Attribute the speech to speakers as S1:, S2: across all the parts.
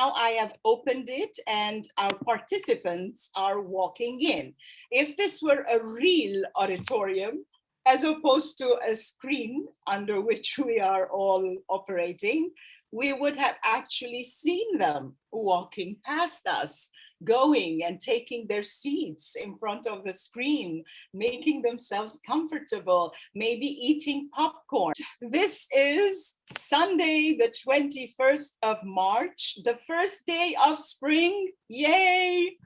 S1: now I have opened it and our participants are walking in. If this were a real auditorium, as opposed to a screen under which we are all operating, we would have actually seen them walking past us, going and taking their seats in front of the screen, making themselves comfortable, maybe eating popcorn. This is Sunday, the 21st of March, the first day of spring. Yay!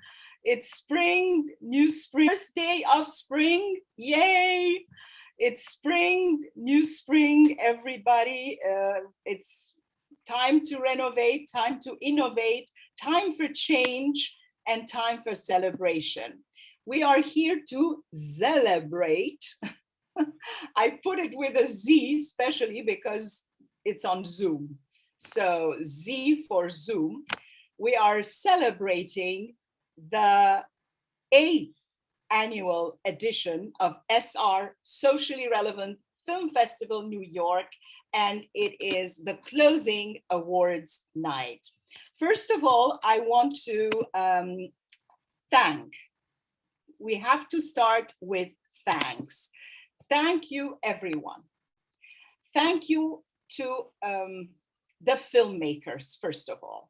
S1: It's spring, new spring. First day of spring. Yay! It's spring, new spring, everybody. It's time to renovate, time to innovate, time for change, and time for celebration. We are here to celebrate. I put it with a Z, especially because it's on Zoom. So Z for Zoom. We are celebrating the 8th annual edition of SR Socially Relevant Film Festival New York, and it is the closing awards night. First of all, I want to thank. We have to start with thanks. Thank you, everyone. Thank you to the filmmakers, first of all,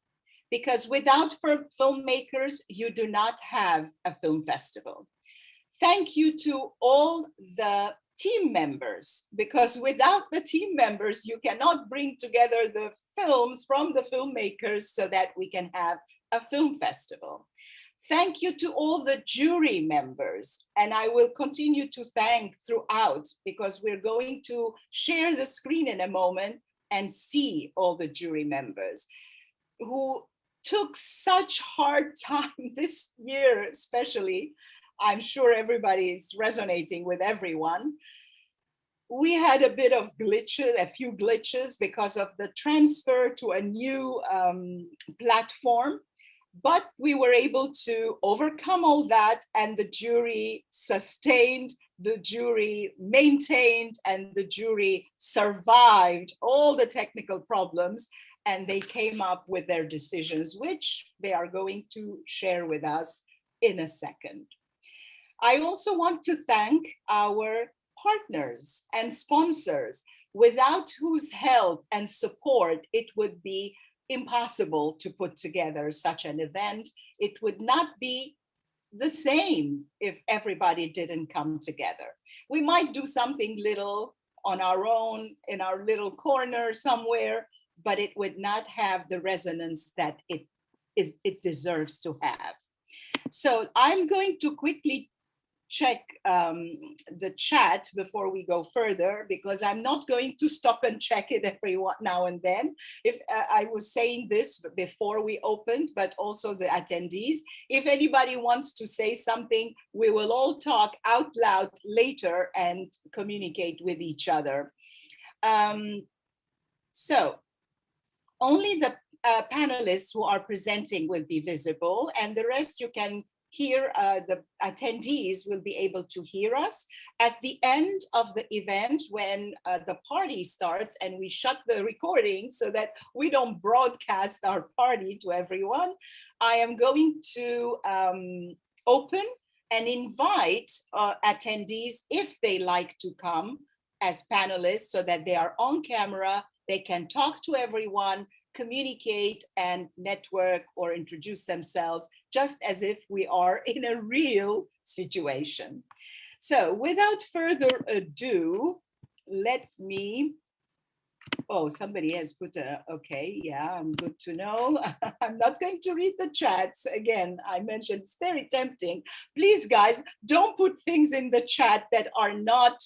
S1: because without filmmakers, you do not have a film festival. Thank you to all the team members, because without the team members, you cannot bring together the films from the filmmakers so that we can have a film festival. Thank you to all the jury members, and I will continue to thank throughout because we're going to share the screen in a moment and see all the jury members who took such hard time this year, especially. I'm sure everybody is resonating with everyone. We had a bit of glitches, a few glitches because of the transfer to a new platform, but we were able to overcome all that, and the jury sustained, the jury maintained, and the jury survived all the technical problems, and they came up with their decisions, which they are going to share with us in a second. I also want to thank our partners and sponsors, without whose help and support it would be impossible to put together such an event. It would not be the same if everybody didn't come together. We might do something little on our own in our little corner somewhere, but it would not have the resonance that it deserves to have. So I'm going to quickly check the chat before we go further, because I'm not going to stop and check it every now and then. If I was saying this before we opened, but also the attendees, if anybody wants to say something, we will all talk out loud later and communicate with each other. So only the panelists who are presenting will be visible, and the rest you can hear. The attendees will be able to hear us. At the end of the event, when the party starts and we shut the recording so that we don't broadcast our party to everyone, I am going to open and invite attendees, if they like to come as panelists, so that they are on camera, they can talk to everyone, communicate and network or introduce themselves, just as if we are in a real situation. So without further ado, let me, oh, somebody has put a, okay, yeah, I'm good to know. I'm not going to read the chats. Again, I mentioned it's very tempting. Please, guys, don't put things in the chat that are not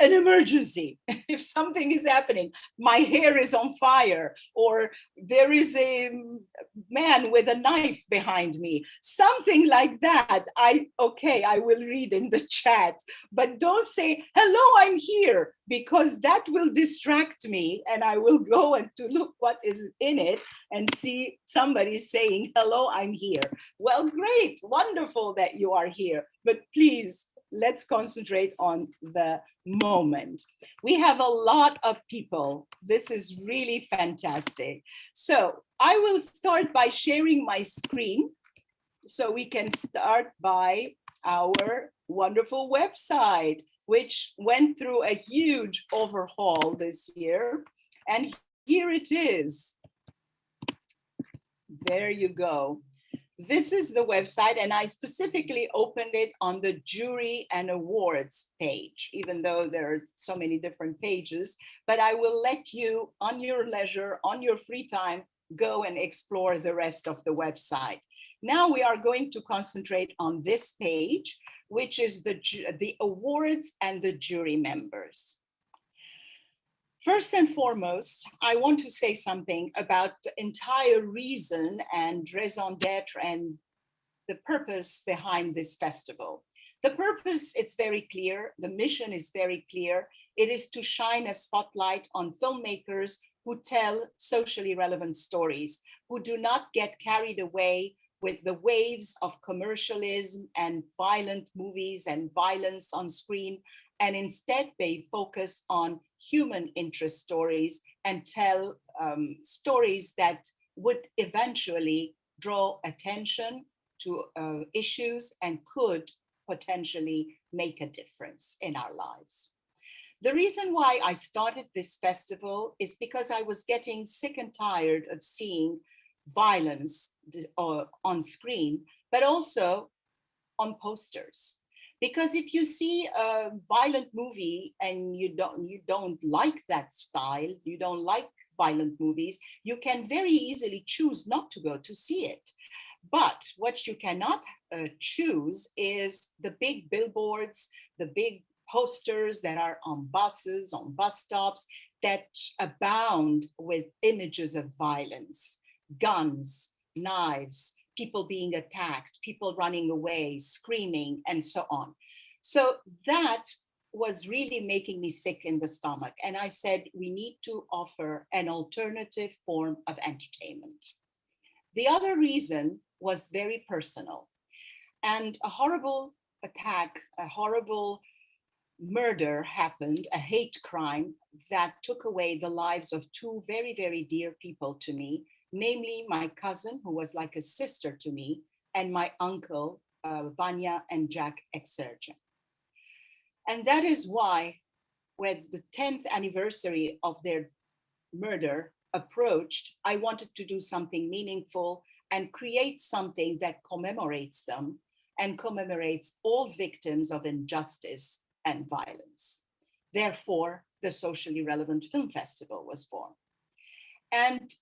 S1: an emergency. If something is happening, my hair is on fire, or there is a man with a knife behind me, something like that, I will read in the chat, but don't say, hello, I'm here, because that will distract me and I will go and to look what is in it and see somebody saying, hello, I'm here. Well, great, wonderful that you are here, but please let's concentrate on the moment. We have a lot of people. This is really fantastic. So I will start by sharing my screen so we can start by our wonderful website, which went through a huge overhaul this year. And here it is. There you go. This is the website, and I specifically opened it on the jury and awards page, even though there are so many different pages, but I will let you, on your leisure, on your free time, go and explore the rest of the website. Now we are going to concentrate on this page, which is the awards and the jury members. First and foremost, I want to say something about the entire reason and raison d'etre and the purpose behind this festival. The purpose, it's very clear. The mission is very clear. It is to shine a spotlight on filmmakers who tell socially relevant stories, who do not get carried away with the waves of commercialism and violent movies and violence on screen, and instead they focus on human interest stories and tell stories that would eventually draw attention to issues and could potentially make a difference in our lives. The reason why I started this festival is because I was getting sick and tired of seeing violence on screen, but also on posters. Because if you see a violent movie and you don't like that style, you don't like violent movies, you can very easily choose not to go to see it. But what you cannot choose is the big billboards, the big posters that are on buses, on bus stops, that abound with images of violence, guns, knives, people being attacked, people running away, screaming, and so on. So that was really making me sick in the stomach. And I said, we need to offer an alternative form of entertainment. The other reason was very personal. And a horrible attack, a horrible murder happened, a hate crime that took away the lives of two very, very dear people to me, namely my cousin, who was like a sister to me, and my uncle, Vania and Jack Exergen. And that is why, when the 10th anniversary of their murder approached, I wanted to do something meaningful and create something that commemorates them and commemorates all victims of injustice and violence. Therefore, the Socially Relevant Film Festival was born. And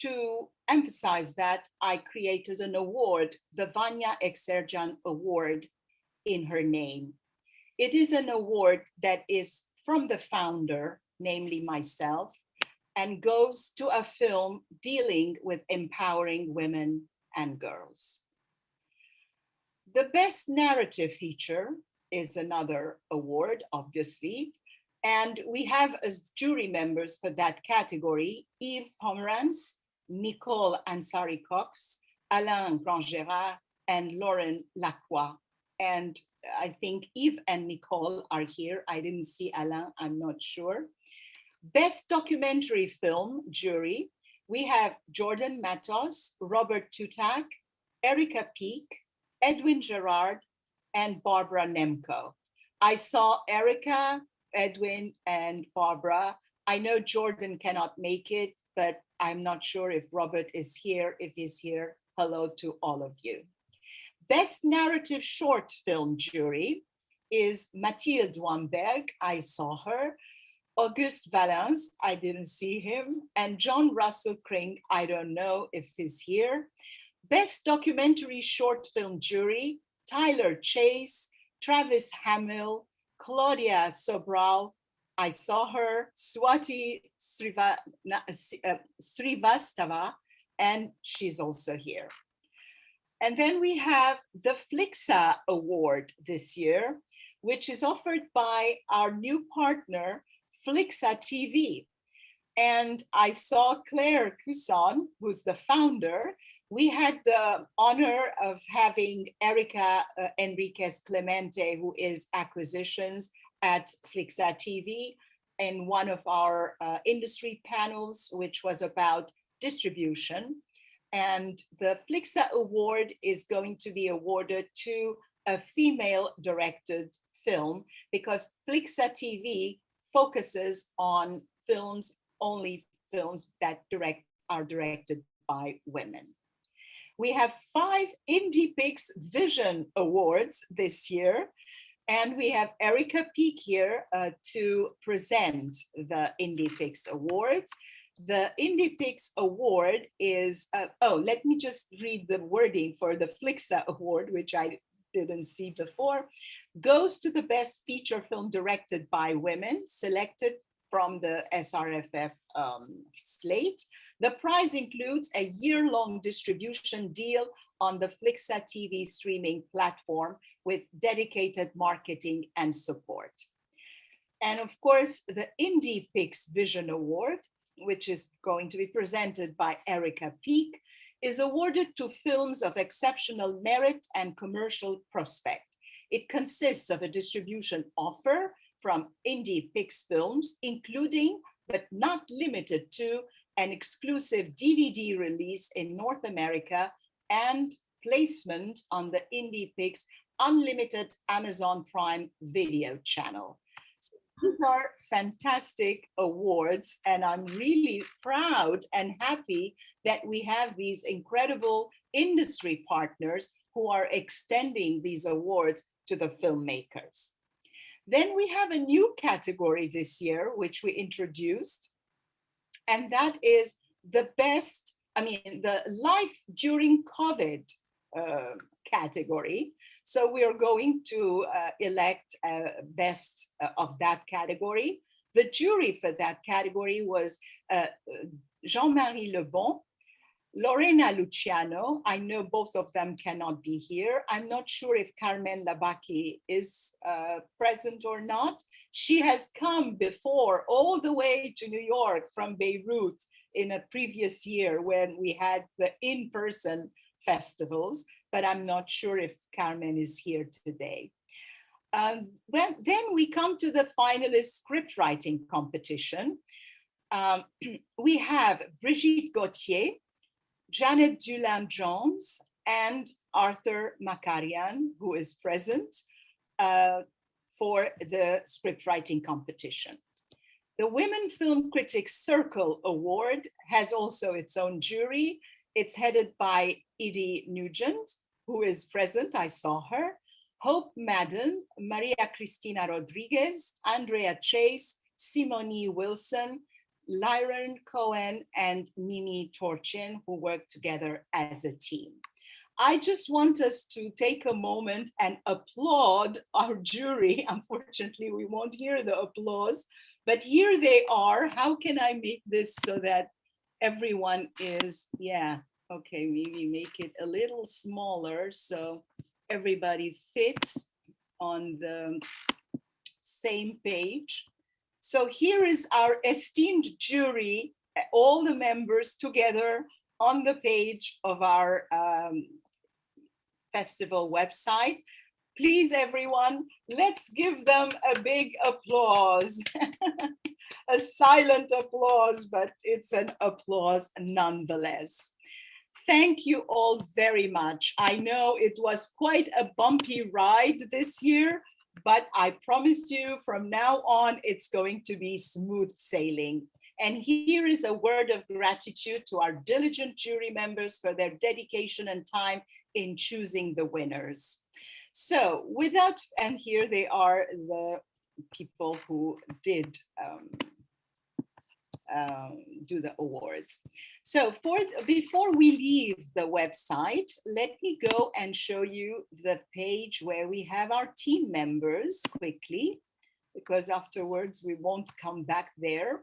S1: to emphasize that, I created an award, the Vania Exergen Award, in her name. It is an award that is from the founder, namely myself, and goes to a film dealing with empowering women and girls. The Best Narrative Feature is another award, obviously, and we have as jury members for that category, Yves Pomerantz, Nicole Ansari-Cox, Alain Grandgérard, and Lauren Lacroix. And I think Yves and Nicole are here. I didn't see Alain, I'm not sure. Best Documentary Film jury, we have Jordan Matos, Robert Tutak, Erica Peak, Edwin Gerard, and Barbara Namco. I saw Erica, Edwin, and Barbara. I know Jordan cannot make it, but I'm not sure if Robert is here. If he's here, hello to all of you. Best Narrative Short Film jury is Mathilde Wamberg, I saw her, Auguste Valence, I didn't see him, and John Russell Kring, I don't know if he's here. Best Documentary Short Film jury, Tyler Chase, Travis Hamill, Claudia Sobral, I saw her, Swati Srivastava, and she's also here. And then we have the Flixa Award this year, which is offered by our new partner, Flixxatv. And I saw Claire Cusson, who's the founder. We had the honor of having Erica Enriquez Clemente, who is acquisitions at Flixxatv, in one of our industry panels, which was about distribution. And the Flixa Award is going to be awarded to a female-directed film because Flixxatv focuses on films, only films that are directed by women. We have 5 Indie Pics Vision Awards this year, and we have Erica Peak here to present the Indie Pics Awards. The Indie Pics Award is, let me just read the wording for the Flixa Award, which I didn't see before, goes to the best feature film directed by women, selected from the SRFF slate. The prize includes a year-long distribution deal on the Flixxatv streaming platform with dedicated marketing and support. And of course, the Indie Pics Vision Award, which is going to be presented by Erica Peak, is awarded to films of exceptional merit and commercial prospect. It consists of a distribution offer from Indie Pics films, including, but not limited to, an exclusive DVD release in North America and placement on the Indie Pics Unlimited Amazon Prime Video channel. So these are fantastic awards, and I'm really proud and happy that we have these incredible industry partners who are extending these awards to the filmmakers. Then we have a new category this year, which we introduced, and that is the best, the life during COVID category. So we are going to elect best of that category. The jury for that category was Jean-Marie Lebon, Lorena Luciano. I know both of them cannot be here. I'm not sure if Carmen Labaki is present or not. She has come before all the way to New York from Beirut in a previous year when we had the in-person festivals, but I'm not sure if Carmen is here today. Then we come to the finalist script writing competition. We have Brigitte Gauthier, Janet Dulin-Jones, and Arthur Makarian, who is present for the script writing competition. The Women Film Critics Circle Award has also its own jury. It's headed by Edie Nugent, who is present, I saw her, Hope Madden, Maria Cristina Rodriguez, Andrea Chase, Simone Wilson, Lyron Cohen, and Mimi Torchin, who work together as a team. I just want us to take a moment and applaud our jury. Unfortunately, we won't hear the applause, but here they are. How can I make this so that everyone is, okay, maybe make it a little smaller so everybody fits on the same page. So here is our esteemed jury, all the members together on the page of our festival website. Please, everyone, let's give them a big applause. A silent applause, but it's an applause nonetheless. Thank you all very much. I know it was quite a bumpy ride this year, but I promise you from now on, it's going to be smooth sailing. And here is a word of gratitude to our diligent jury members for their dedication and time in choosing the winners. So without, and here they are, the people who did do the awards. So before we leave the website, let me go and show you the page where we have our team members quickly, because afterwards we won't come back there.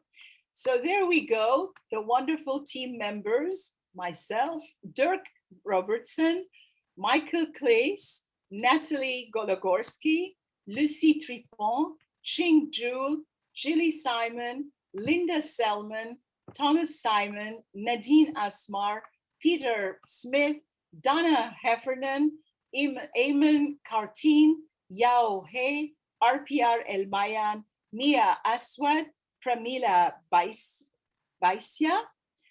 S1: So there we go, the wonderful team members, myself, Dirk Robertson, Michael Claes, Natalie Gologorski, Lucie Tripon, Ching Jewel, Julie Simon, Linda Selman, Thomas Simon, Nadine Asmar, Peter Smith, Donna Heffernan, Eamon Kartin, Yao He, RPR El Mayan, Mia Aswad, Pramila Baisya,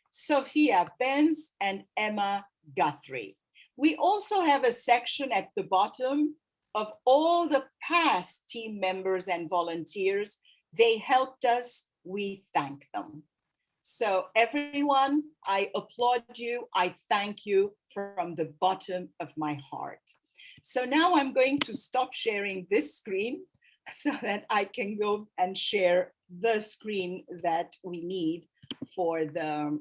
S1: Sophia Benz, and Emma Guthrie. We also have a section at the bottom of all the past team members and volunteers. They helped us, we thank them. So everyone, I applaud you. I thank you from the bottom of my heart. So now I'm going to stop sharing this screen so that I can go and share the screen that we need for the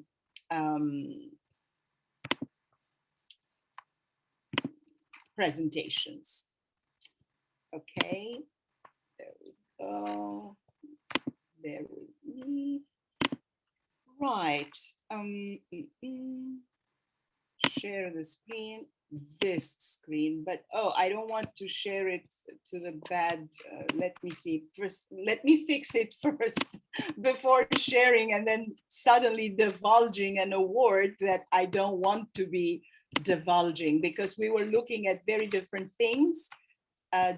S1: presentations. Okay, there we go. There we need. Right. Share the screen, this screen, but oh, I don't want to share it to the bad. Let me see first. Let me fix it first before sharing and then suddenly divulging an award that I don't want to be divulging, because we were looking at very different things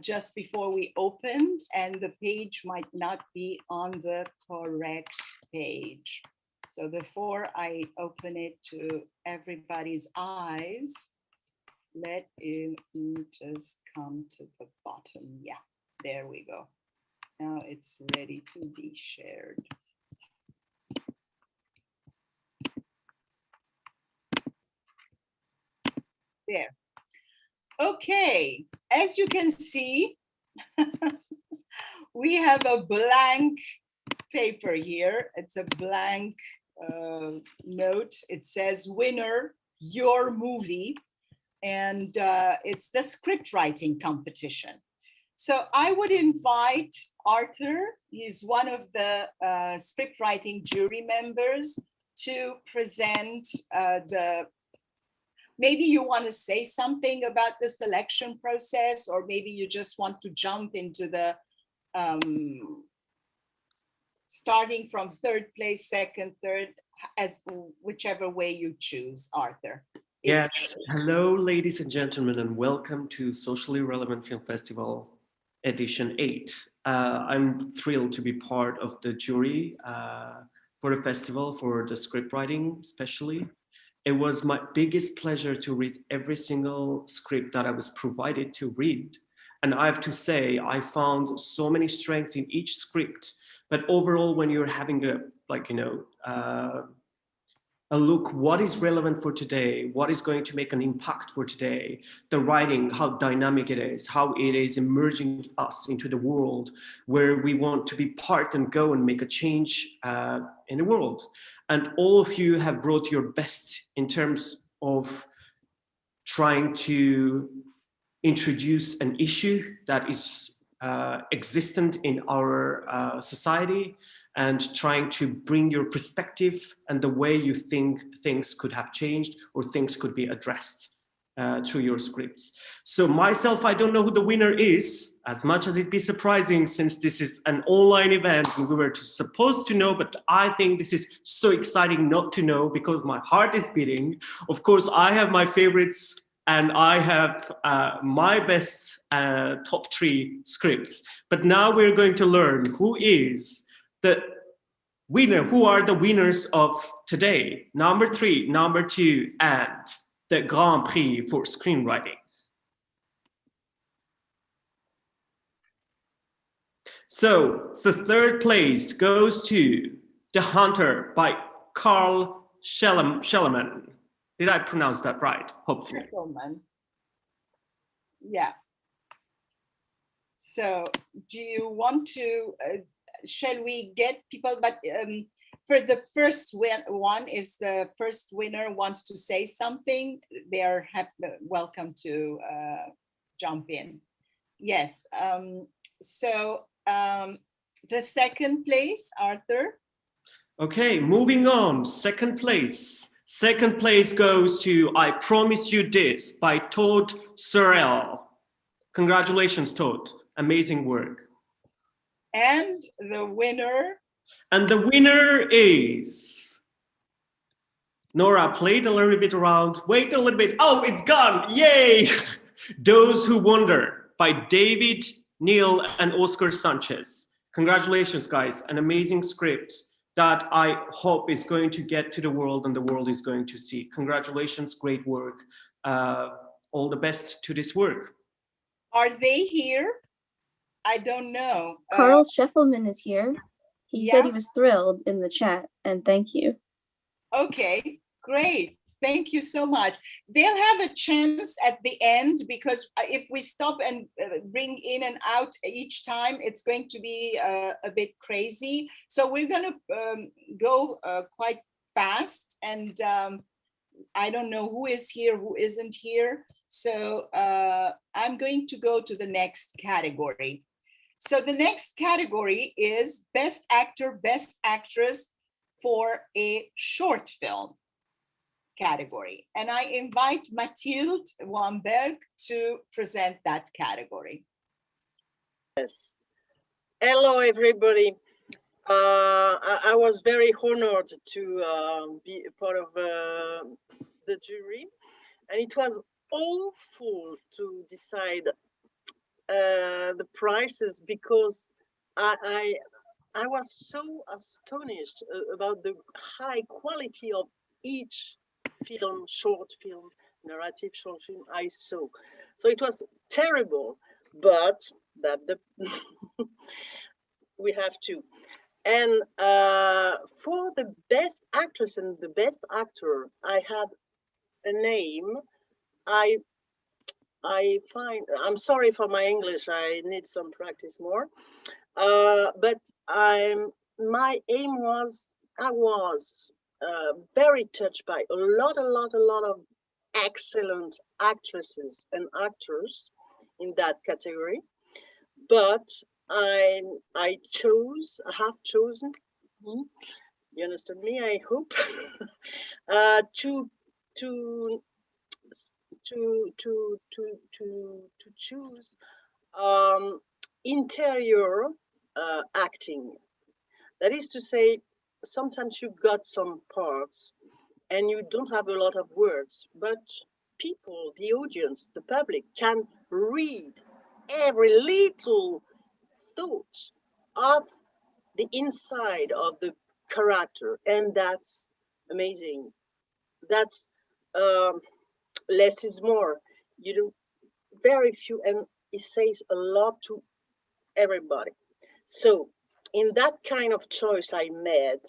S1: just before we opened, and the page might not be on the correct page. So before I open it to everybody's eyes, let me just come to the bottom. Yeah, there we go. Now it's ready to be shared. There. Okay, as you can see, we have a blank paper here. It's a blank note. It says, winner, your movie. And it's the script writing competition. So I would invite Arthur, he's one of the script writing jury members, to present maybe you want to say something about the selection process, or maybe you just want to jump into the starting from third place, second, third, as whichever way you choose, Arthur.
S2: Yes, hello ladies and gentlemen, and welcome to Socially Relevant Film Festival Edition 8. I'm thrilled to be part of the jury for the festival, for the script writing especially. It was my biggest pleasure to read every single script that I was provided to read. And I have to say, I found so many strengths in each script. But overall, when you're having a, a look, what is relevant for today, what is going to make an impact for today, the writing, how dynamic it is, how it is emerging us into the world where we want to be part and go and make a change in the world. And all of you have brought your best in terms of trying to introduce an issue that is existent in our society, and trying to bring your perspective and the way you think things could have changed or things could be addressed through your scripts. So myself, I don't know who the winner is, as much as it'd be surprising since this is an online event and we were supposed to know, but I think this is so exciting not to know because my heart is beating. Of course, I have my favorites and I have my best top 3 scripts, but now we're going to learn who is the winner, who are the winners of today, number 3, number 2, and the Grand Prix for screenwriting. So the third place goes to The Hunter by Carl Schelleman. Did I pronounce that right? Hopefully.
S1: Yeah. So do you want to, shall we get people, but for the first one, if the first winner wants to say something, they are welcome to jump in. Yes, so the second place, Arthur.
S2: Okay, moving on, second place. Second place goes to I Promise You This by Todd Sorrell. Congratulations, Todd, amazing work.
S1: And the winner
S2: And the winner is... Nora, play it a little bit around. Wait a little bit. Oh, it's gone. Yay! Those Who Wonder by David, Neil, and Oscar Sanchez. Congratulations, guys. An amazing script that I hope is going to get to the world and the world is going to see. Congratulations, great work. All the best to this work.
S1: Are they here? I don't know.
S3: Carl Scheffelman is here. He
S1: yeah?
S3: said he was thrilled in the chat, and thank you.
S1: Okay, great. Thank you so much. They'll have a chance at the end, because if we stop and bring in and out each time, it's going to be a bit crazy. So we're going to go quite fast, and I don't know who is here, who isn't here. So I'm going to go to the next category. So the next category is Best Actor, Best Actress for a short film category. And I invite Mathilde Wamberg to present that category.
S4: Yes. Hello, everybody. I was very honored to be a part of the jury, and it was awful to decide the prices, because I was so astonished about the high quality of each film, short film, narrative short film I saw. So it was terrible, but that the we have to. And for the best actress and the best actor, I had a name. I'm sorry for my English, I need some practice more. But my aim was, I was very touched by a lot of excellent actresses and actors in that category. But I have chosen, you understand me, I hope, to choose interior acting. That is to say, sometimes you got some parts and you don't have a lot of words, but people, the audience, the public can read every little thought of the inside of the character, and that's amazing. That's less is more. You do very few, and it says a lot to everybody. So in that kind of choice I made,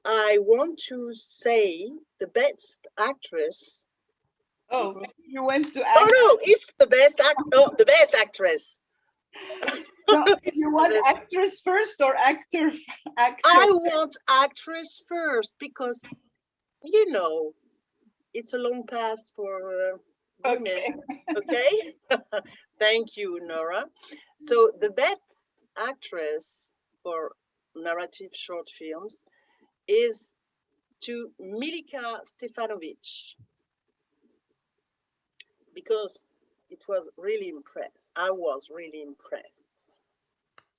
S4: I want to say the best actress.
S1: Oh, you went to
S4: act. Oh no, it's the best the best actress.
S1: No, you want actress first or actor?
S4: I want actress first, because you know it's a long path for women. Okay. Thank you, Nora. So the best actress for narrative short films is to Milica Stefanovic, because it was really impressed. I was really impressed.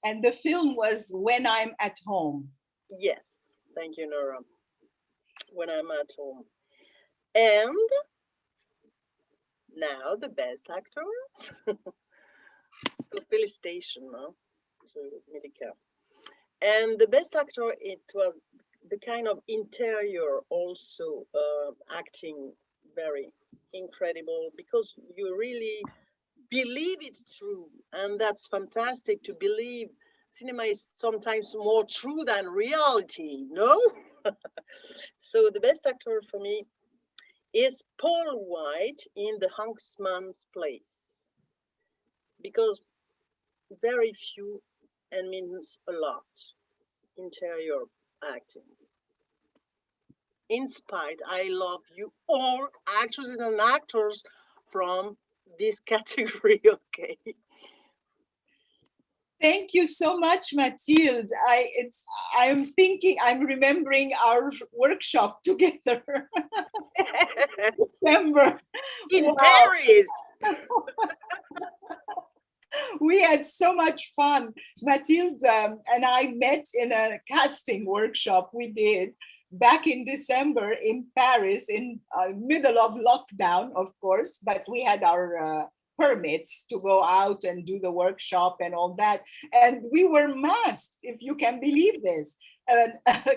S1: And the film was When I'm at Home.
S4: Yes, thank you, Nora. When I'm at Home. And now the best actor. So felicitation to Milica. And the best actor, it was the kind of interior also acting very incredible, because you really believe it's true, and that's fantastic to believe. Cinema is sometimes more true than reality, no? So the best actor for me is Paul White in The Huntsman's Place, because very few and means a lot interior acting. In spite, I love you all actresses and actors from this category, okay?
S1: Thank you so much, Mathilde. I'm remembering our workshop together. December.
S4: In Paris.
S1: We had so much fun. Mathilde and I met in a casting workshop we did back in December in Paris, in middle of lockdown, of course, but we had our permits to go out and do the workshop and all that. And we were masked, if you can believe this, a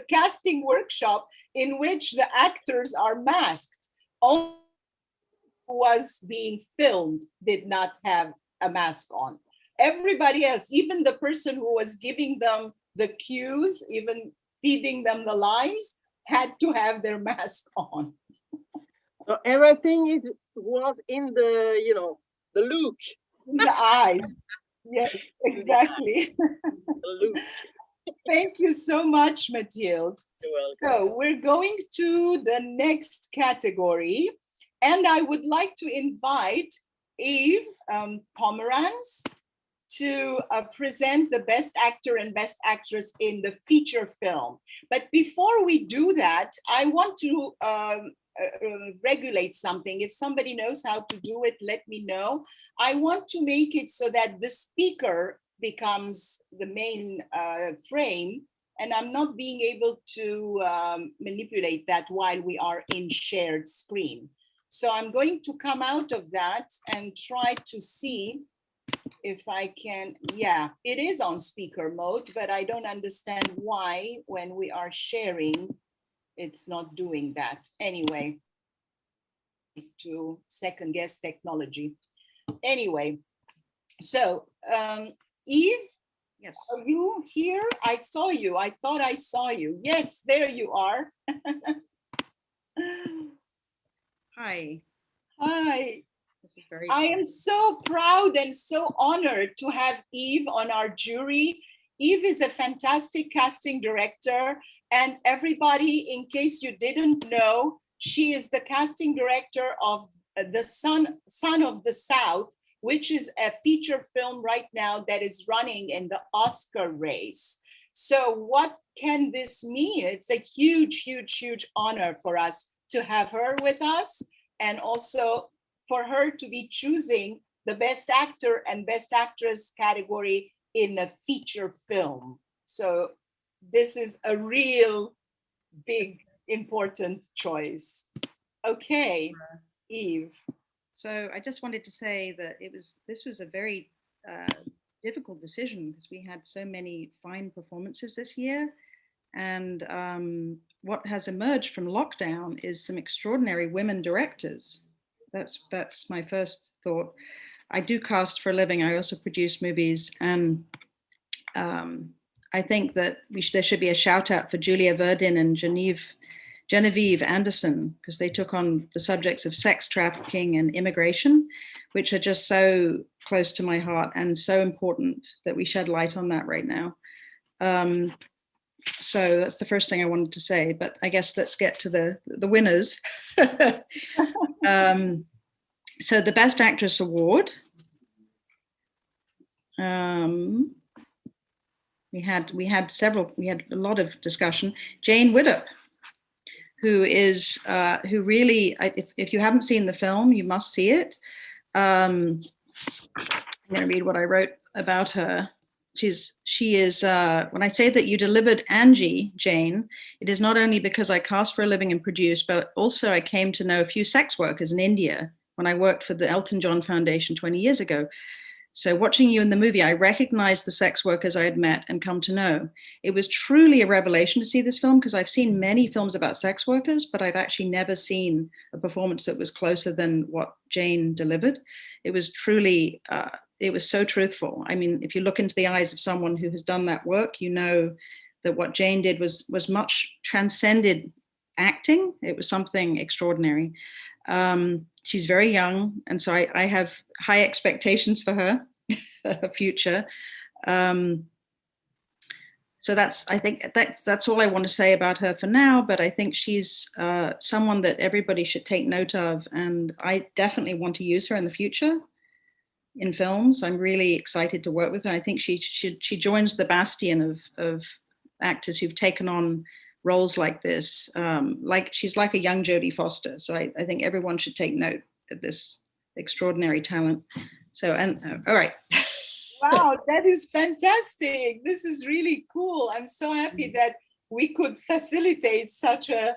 S1: casting workshop in which the actors are masked. Only who was being filmed did not have a mask on. Everybody else, even the person who was giving them the cues, even feeding them the lines, had to have their mask on.
S4: So everything was in the, you know, the look.
S1: In the eyes. Yes, exactly.
S4: The look.
S1: Thank you so much, Mathilde.
S4: You're welcome.
S1: So we're going to the next category, and I would like to invite Eve Pomeranz to present the Best Actor and Best Actress in the feature film. But before we do that, I want to regulate something. If somebody knows how to do it, let me know. I want to make it so that the speaker becomes the main frame, and I'm not being able to manipulate that while we are in shared screen. So I'm going to come out of that and try to see if I can. Yeah, it is on speaker mode, but I don't understand why when we are sharing, it's not doing that. Anyway, to second guess technology. Anyway, so Eve,
S5: Yes.
S1: are you here? I saw you. I thought I saw you. Yes, there you are.
S5: Hi.
S1: Hi.
S5: This is very.
S1: I am so proud and so honored to have Eve on our jury. Eve is a fantastic casting director, and everybody, in case you didn't know, she is the casting director of The Son of the South, which is a feature film right now that is running in the Oscar race. So what can this mean? It's a huge, huge, huge honor for us to have her with us, and also for her to be choosing the Best Actor and Best Actress category in a feature film. So this is a real big, important choice. Okay, Eve.
S5: So I just wanted to say that this was a very difficult decision because we had so many fine performances this year. And what has emerged from lockdown is some extraordinary women directors. That's my first thought. I do cast for a living. I also produce movies, and I think that there should be a shout out for Julia Verdin and Genevieve Anderson, because they took on the subjects of sex trafficking and immigration, which are just so close to my heart and so important that we shed light on that right now. So that's the first thing I wanted to say, but I guess let's get to the winners. So the Best Actress Award, we had a lot of discussion. Jane Widdop, who really, if you haven't seen the film, you must see it. I'm going to read what I wrote about her. She is, when I say that you delivered Angie, Jane, it is not only because I cast for a living and produce, but also I came to know a few sex workers in India when I worked for the Elton John Foundation 20 years ago. So watching you in the movie, I recognized the sex workers I had met and come to know. It was truly a revelation to see this film, because I've seen many films about sex workers, but I've actually never seen a performance that was closer than what Jane delivered. It was truly, it was so truthful. I mean, if you look into the eyes of someone who has done that work, you know that what Jane did was much transcended acting. It was something extraordinary. She's very young, and so I have high expectations for her future. So I think that's all I want to say about her for now, but I think she's someone that everybody should take note of, and I definitely want to use her in the future in films. I'm really excited to work with her. I think she joins the bastion of actors who've taken on roles like this. She's like a young Jodie Foster. So I think everyone should take note of this extraordinary talent. So, all right.
S1: Wow, that is fantastic. This is really cool. I'm so happy that we could facilitate such a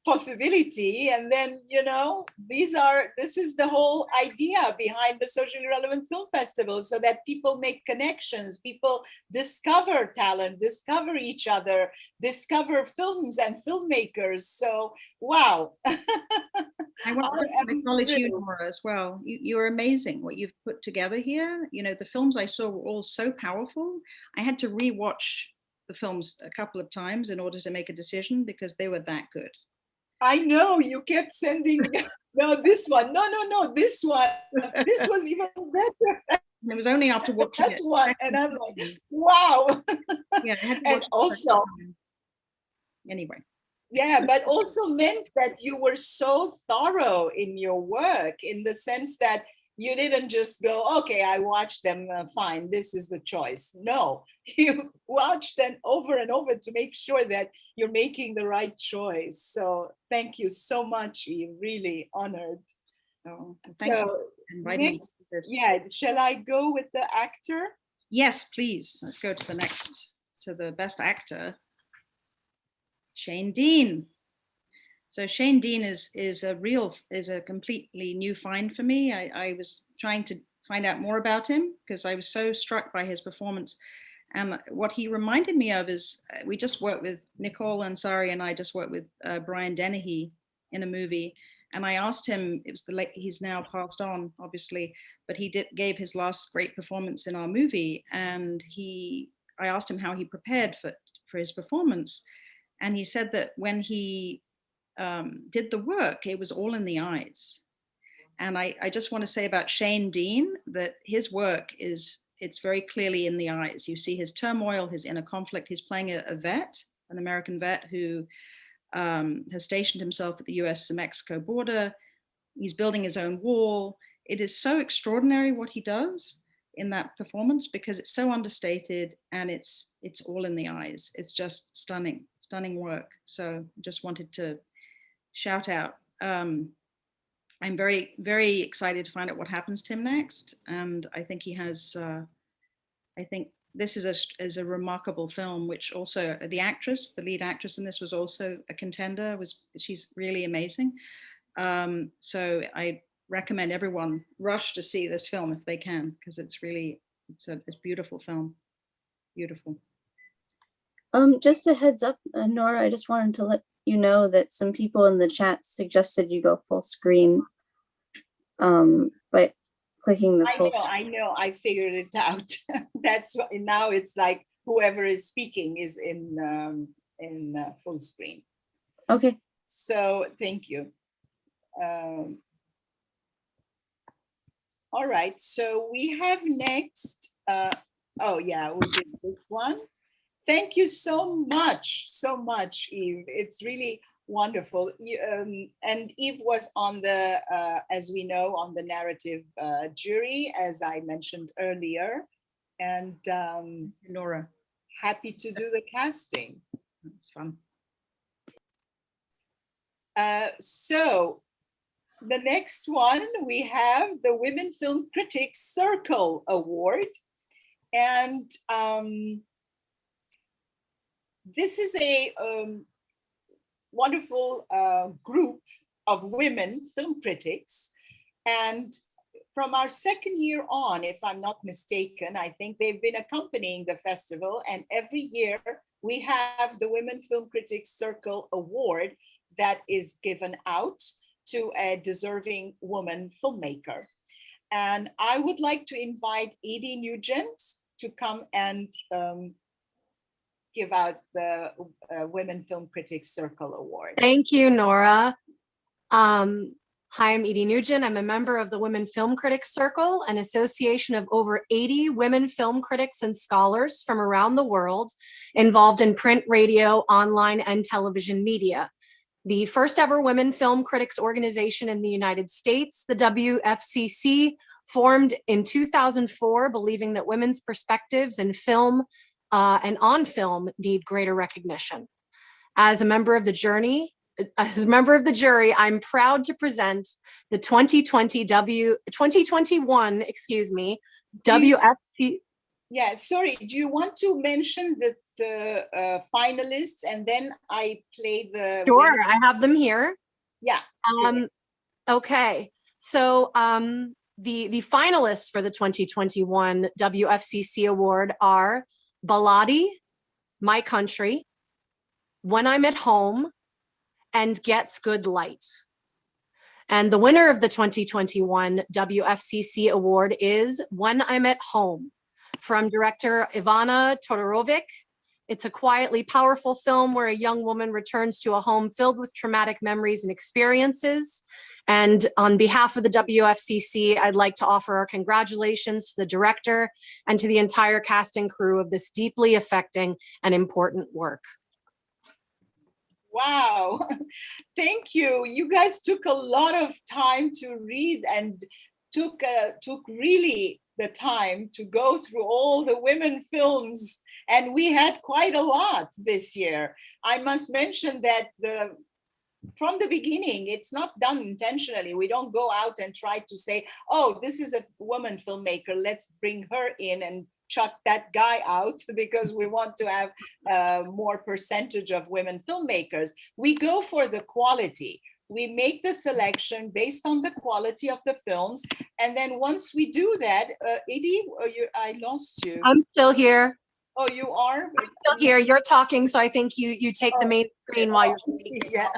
S1: possibility. And then, you know, this is the whole idea behind the socially relevant film festival, so that people make connections, people discover talent, discover each other, discover films and filmmakers. So, wow.
S5: I want to acknowledge you, Nora, as well. You're amazing what you've put together here. You know, the films I saw were all so powerful. I had to rewatch the films a couple of times in order to make a decision because they were that good.
S1: I know, you kept sending, no, this one, no, this one, this was even better.
S5: It was only after watching
S1: that one, and I'm like, wow.
S5: Yeah, I had to
S1: and also,
S5: anyway.
S1: Yeah, but also meant that you were so thorough in your work, in the sense that you didn't just go, okay, I watched them, fine, this is the choice. No, you watched them over and over to make sure that you're making the right choice. So thank you so much, Eve, really honored.
S5: Oh, thank you for inviting me.
S1: Yeah, shall I go with the actor?
S5: Yes, please. Let's go to the next, to the best actor. Shane Dean. So Shane Dean is a completely new find for me. I was trying to find out more about him because I was so struck by his performance. And what he reminded me of is, we just worked with Nicole Ansari, and I just worked with Brian Dennehy in a movie. And I asked him, it was he's now passed on, obviously, but he gave his last great performance in our movie. And I asked him how he prepared for his performance. And he said that when he did the work, it was all in the eyes. And I just want to say about Shane Dean that his work it's very clearly in the eyes. You see his turmoil, his inner conflict. He's playing a vet, an American vet who has stationed himself at the US to Mexico border. He's building his own wall. It is so extraordinary what he does in that performance because it's so understated and it's all in the eyes. It's just stunning work. So just wanted to shout out. I'm very, very excited to find out what happens to him next. And I think he has, I think this is a remarkable film, which also the lead actress in this was also a contender. She's really amazing. So I recommend everyone rush to see this film if they can, because it's a beautiful film. Beautiful.
S3: Just a heads up, Nora, I just wanted to let you know that some people in the chat suggested you go full screen by clicking the full screen.
S1: I know, I figured it out. That's what, now it's like whoever is speaking is in full screen.
S3: Okay.
S1: So thank you. All right, so we have next, oh yeah, we did this one. Thank you so much, Eve. It's really wonderful. And Eve was on the, as we know, on the narrative jury, as I mentioned earlier. And
S5: Nora,
S1: happy to do the casting.
S5: It's fun.
S1: So the next one, we have the Women Film Critics Circle Award. And this is a wonderful group of women film critics. And from our second year on, if I'm not mistaken, I think they've been accompanying the festival. And every year we have the Women Film Critics Circle Award that is given out to a deserving woman filmmaker. And I would like to invite Edie Nugent to come and give out the Women Film Critics Circle Award.
S6: Thank you, Nora. Hi, I'm Edie Nugent. I'm a member of the Women Film Critics Circle, an association of over 80 women film critics and scholars from around the world involved in print, radio, online, and television media. The first ever women film critics organization in the United States, the Wfcc, formed in 2004, believing that women's perspectives in film and on film need greater recognition. As a member of the jury, I'm proud to present the 2021, Wfcc.
S1: Yeah, sorry, do you want to mention the finalists and then I play the
S6: Sure,
S1: winner?
S6: I have them here.
S1: Yeah. good.
S6: Okay, so the finalists for the 2021 WFCC award are Baladi, My Country, When I'm at Home, and Gets Good Light. And the winner of the 2021 WFCC award is When I'm at Home, from director Ivana Todorovic. It's a quietly powerful film where a young woman returns to a home filled with traumatic memories and experiences. And on behalf of the WFCC, I'd like to offer our congratulations to the director and to the entire cast and crew of this deeply affecting and important work.
S1: Wow, thank you. You guys took a lot of time to read and took really the time to go through all the women films, and we had quite a lot this year. I must mention that from the beginning, it's not done intentionally. We don't go out and try to say, oh, this is a woman filmmaker, let's bring her in and chuck that guy out because we want to have more percentage of women filmmakers. We go for the quality. We make the selection based on the quality of the films. And then once we do that, Edie, I lost you.
S6: I'm still here.
S1: Oh, you are?
S6: I'm still here. You're talking, so I think you take the main screen while you're speaking.
S1: Yeah.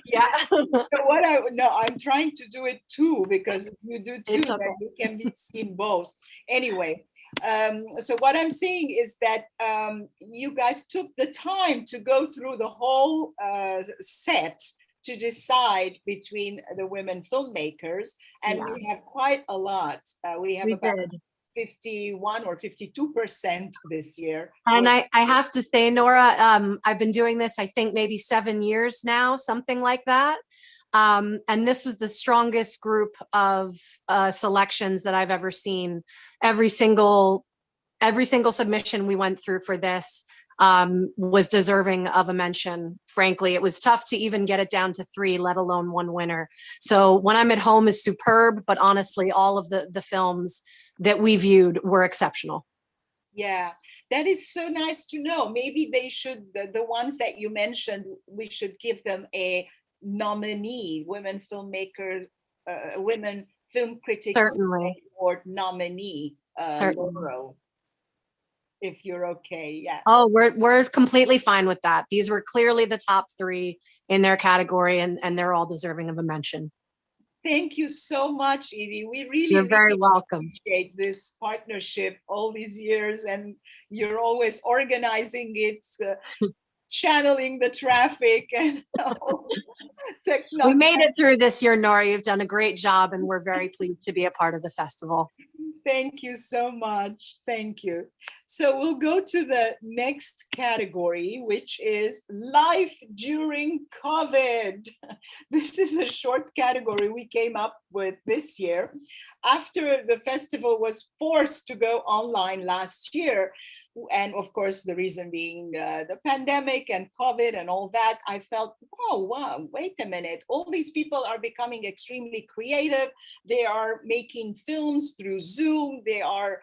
S6: Yeah.
S1: So I'm trying to do it too, because if you do two,
S6: It's okay.
S1: then you can be seen both. Anyway, so what I'm saying is that you guys took the time to go through the whole set to decide between the women filmmakers, and
S6: Yeah.
S1: we have quite a lot. We have about
S6: did.
S1: 51 or 52% this year.
S6: And I have to say, Nora, I've been doing this, I think maybe 7 years now, something like that. And this was the strongest group of selections that I've ever seen. Every single submission we went through for this was deserving of a mention. Frankly, it was tough to even get it down to 3, let alone one winner. So When I'm at Home is superb, but honestly, all of the films that we viewed were exceptional.
S1: Yeah, that is so nice to know. Maybe they should, the ones that you mentioned, we should give them a nominee, women filmmaker, women film critics
S6: Certainly.
S1: award nominee,
S6: Certainly.
S1: Laurel, if you're okay. Yeah.
S6: Oh, we're completely fine with that. These were clearly the top 3 in their category, and they're all deserving of a mention.
S1: Thank you so much, Edie. We
S6: You're very
S1: really
S6: welcome.
S1: appreciate this partnership all these years, and you're always organizing it, channeling the traffic and technology.
S6: We made it through this year, Nora. You've done a great job, and we're very pleased to be a part of the festival.
S1: Thank you so much. Thank you. So we'll go to the next category, which is life during COVID. This is a short category we came up with this year. After the festival was forced to go online last year, and of course, the reason being the pandemic and COVID and all that, I felt, oh, wow, wait a minute. All these people are becoming extremely creative. They are making films through Zoom. They are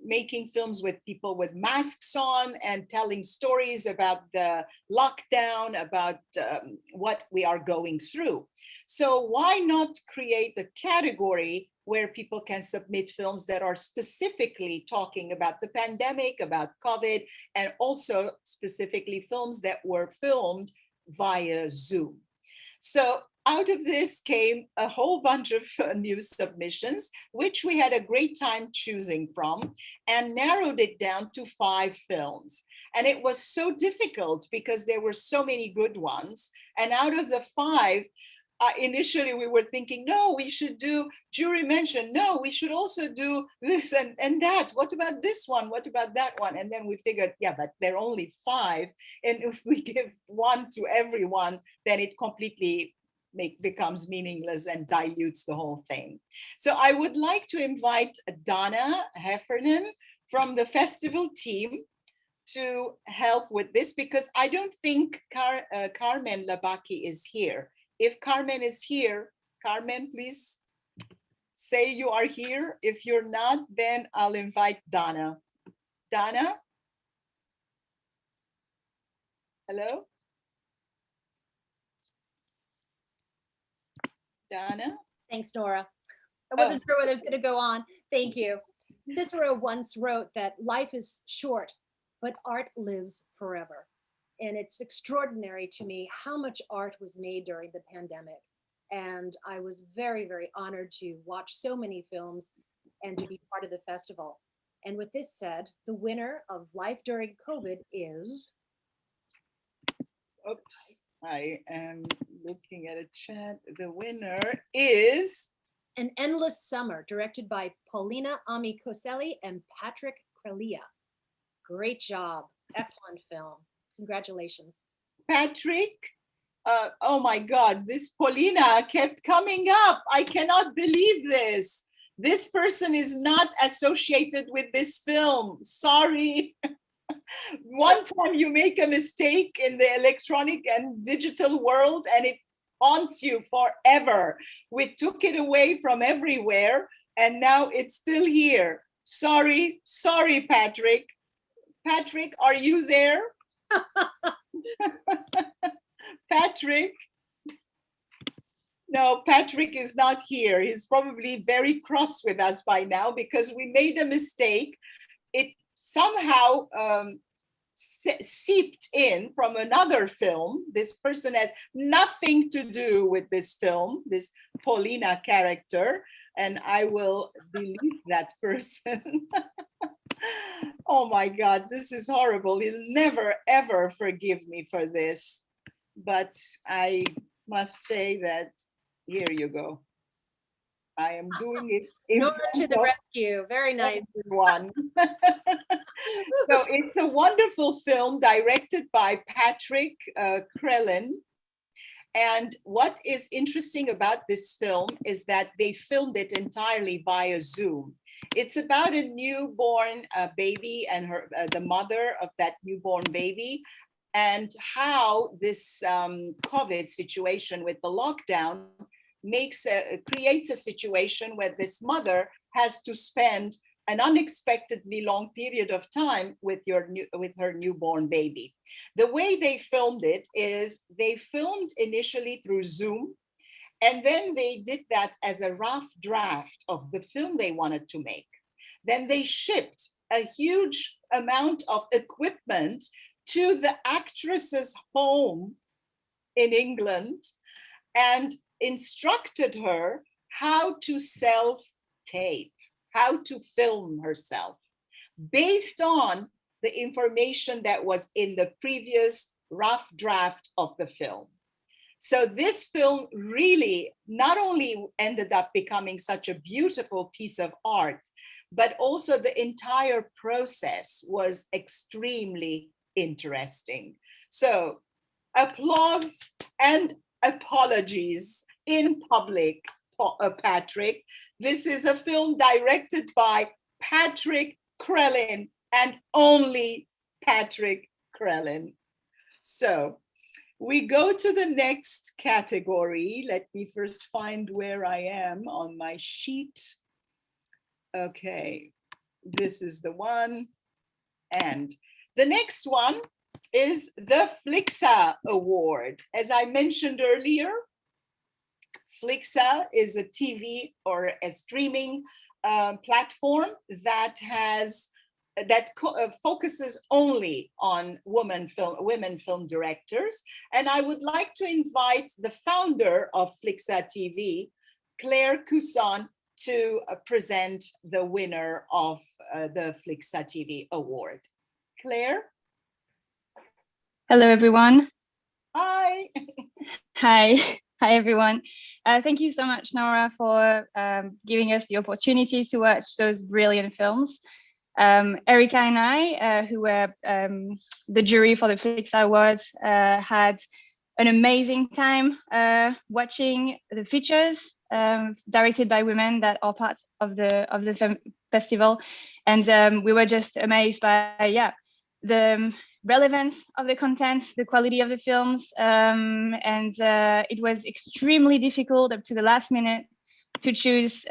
S1: making films with people with masks on and telling stories about the lockdown, about what we are going through. So why not create the category where people can submit films that are specifically talking about the pandemic, about COVID, and also specifically films that were filmed via Zoom. So out of this came a whole bunch of new submissions, which we had a great time choosing from, and narrowed it down to 5 films. And it was so difficult because there were so many good ones. And out of the 5, initially we were thinking, no, we should do jury mention. No, we should also do this and that. What about this one? What about that one? And then we figured, yeah, but there are only 5. And if we give 1 to everyone, then it completely becomes meaningless and dilutes the whole thing. So I would like to invite Donna Heffernan from the festival team to help with this, because I don't think Carmen Labaki is here. If Carmen is here, Carmen, please say you are here. If you're not, then I'll invite Donna. Donna? Hello? Donna?
S7: Thanks, Nora. I wasn't
S1: Oh.
S7: sure whether it's going to go on. Thank you. Cicero once wrote that life is short, but art lives forever. And it's extraordinary to me how much art was made during the pandemic. And I was very, very honored to watch so many films and to be part of the festival. And with this said, the winner of Life During COVID is...
S1: Oops, I am looking at a chat. The winner is...
S7: An Endless Summer, directed by Paulina Amikoselli and Patrick Crelia. Great job. Excellent film. Congratulations.
S1: Patrick. Oh my God, this Paulina kept coming up. I cannot believe this. This person is not associated with this film. Sorry. One time you make a mistake in the electronic and digital world and it haunts you forever. We took it away from everywhere and now it's still here. Sorry, Patrick. Patrick, are you there? Patrick? No, Patrick is not here. He's probably very cross with us by now because we made a mistake. It somehow seeped in from another film. This person has nothing to do with this film, this Paulina character, and I will delete that person. Oh my God, this is horrible. He'll never, ever forgive me for this. But I must say that, here you go. I am doing it in
S7: Nora to
S1: front
S7: the
S1: of
S7: rescue. Very nice.
S1: everyone. So it's a wonderful film directed by Patrick Crellin. And what is interesting about this film is that they filmed it entirely via Zoom. It's about a newborn baby and the mother of that newborn baby, and how this COVID situation with the lockdown creates a situation where this mother has to spend an unexpectedly long period of time with her newborn baby. The way they filmed it is they filmed initially through Zoom, and then they did that as a rough draft of the film they wanted to make. Then they shipped a huge amount of equipment to the actress's home in England and instructed her how to self-tape, how to film herself, based on the information that was in the previous rough draft of the film. So this film really not only ended up becoming such a beautiful piece of art, but also the entire process was extremely interesting. So applause and apologies in public, Patrick. This is a film directed by Patrick Crellin and only Patrick Crellin. So we go to the next category. Let me first find where I am on my sheet. Okay, this is the one. And the next one is the Flixa Award. As I mentioned earlier, Flixa is a TV or a streaming platform that focuses only on women film directors. And I would like to invite the founder of Flixxatv, Claire Cousson, to present the winner of the Flixxatv Award. Claire?
S8: Hello, everyone.
S1: Hi.
S8: Hi. Hi, everyone. Thank you so much, Nora, for giving us the opportunity to watch those brilliant films. Erica and I, who were the jury for the Flixa Awards, had an amazing time watching the features directed by women that are part of the festival, and we were just amazed by the relevance of the content, the quality of the films, and it was extremely difficult up to the last minute choose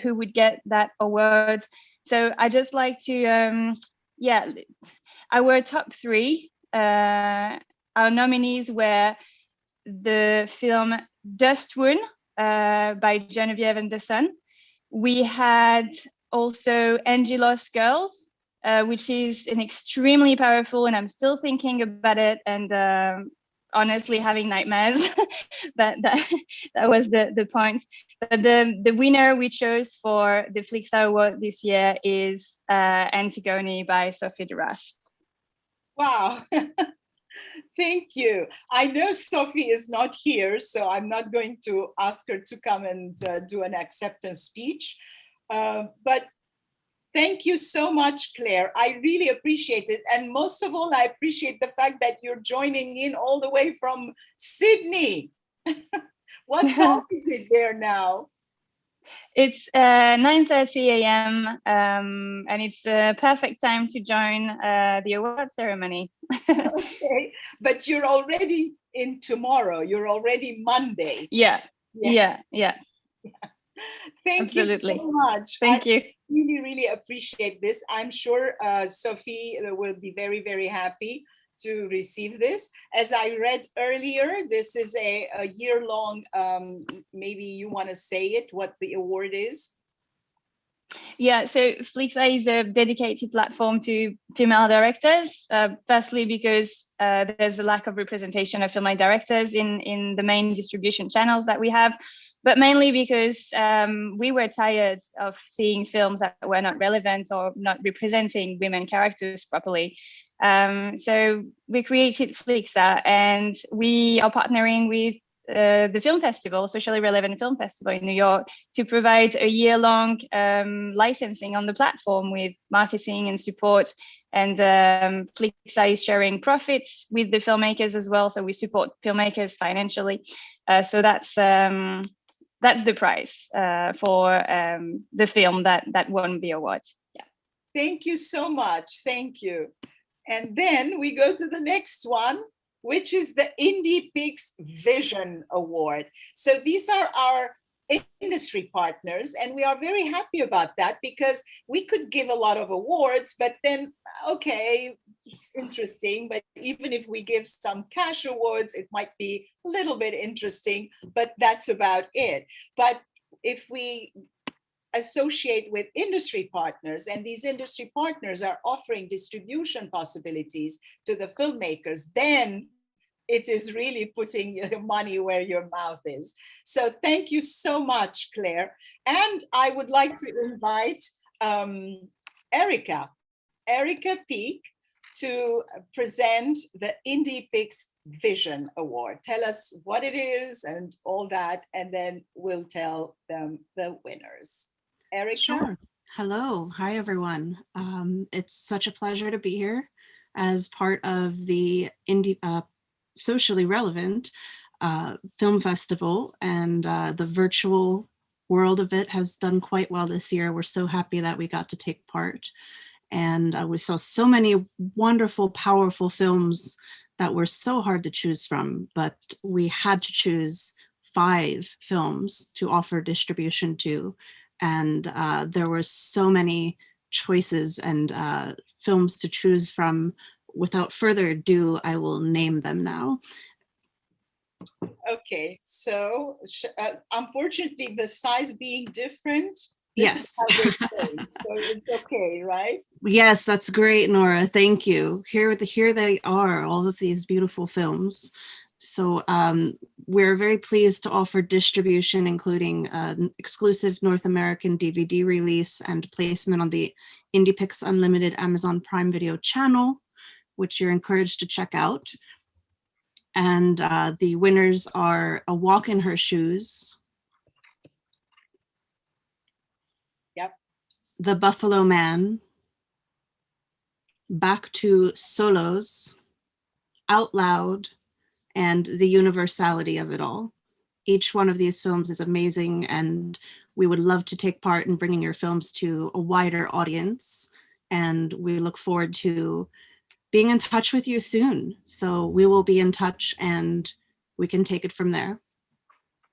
S8: who would get that award. So I just like to, our top 3, our nominees were the film Dustwound by Genevieve Anderson. We had also Angelos Girls, which is an extremely powerful, and I'm still thinking about it and honestly having nightmares. But that was the point. But the winner we chose for the Flixa Award this year is Antigone by Sophie Duras.
S1: Wow. Thank you. I know Sophie is not here, so I'm not going to ask her to come and do an acceptance speech. But thank you so much, Claire. I really appreciate it. And most of all, I appreciate the fact that you're joining in all the way from Sydney. What time is it there now?
S8: It's 9:30 a.m. And it's a perfect time to join the award ceremony.
S1: Okay, but you're already in tomorrow. You're already Monday.
S8: Yeah.
S1: Thank
S8: Absolutely.
S1: you so much.
S8: Thank you.
S1: Really appreciate this. I'm sure Sophie will be very, very happy to receive this. As I read earlier, this is a year-long, maybe you want to say it, what the award is?
S8: Yeah, so Flixa is a dedicated platform to female directors, firstly because there's a lack of representation of female directors in the main distribution channels that we have, but mainly because we were tired of seeing films that were not relevant or not representing women characters properly. So we created Flixa, and we are partnering with the film festival, Socially Relevant Film Festival in New York, to provide a year-long licensing on the platform with marketing and support. And Flixa is sharing profits with the filmmakers as well, so we support filmmakers financially. So that's the prize for the film that won the award. Yeah.
S1: Thank you so much. Thank you. And then we go to the next one, which is the Indie Pics Vision Award. So these are our industry partners, and we are very happy about that because we could give a lot of awards, but then, okay, it's interesting, but even if we give some cash awards, it might be a little bit interesting, but that's about it. But if we associate with industry partners, and these industry partners are offering distribution possibilities to the filmmakers, then it is really putting your money where your mouth is. So thank you so much, Claire. And I would like to invite Erica Peak to present the Indie Pics Vision Award. Tell us what it is and all that, and then we'll tell them the winners. Erica?
S9: Sure. Hello. Hi, everyone. It's such a pleasure to be here as part of the Socially Relevant Film Festival, and the virtual world of it has done quite well this year. We're so happy that we got to take part. And we saw so many wonderful, powerful films that were so hard to choose from, but we had to choose 5 films to offer distribution to. And there were so many choices and films to choose from. Without further ado, I will name them now.
S1: Okay, so unfortunately, the size being different,
S9: yes,
S1: so it's okay, right?
S9: Yes, that's great, Nora. Thank you. Here they are, all of these beautiful films. So we're very pleased to offer distribution, including an exclusive North American DVD release and placement on the Indie Pics Unlimited Amazon Prime Video channel, which you're encouraged to check out. And the winners are A Walk in Her Shoes,
S1: yep,
S9: The Buffalo Man, Back to Solos, Out Loud, and The Universality of It All. Each one of these films is amazing, and we would love to take part in bringing your films to a wider audience. And we look forward to being in touch with you soon. So we will be in touch and we can take it from there.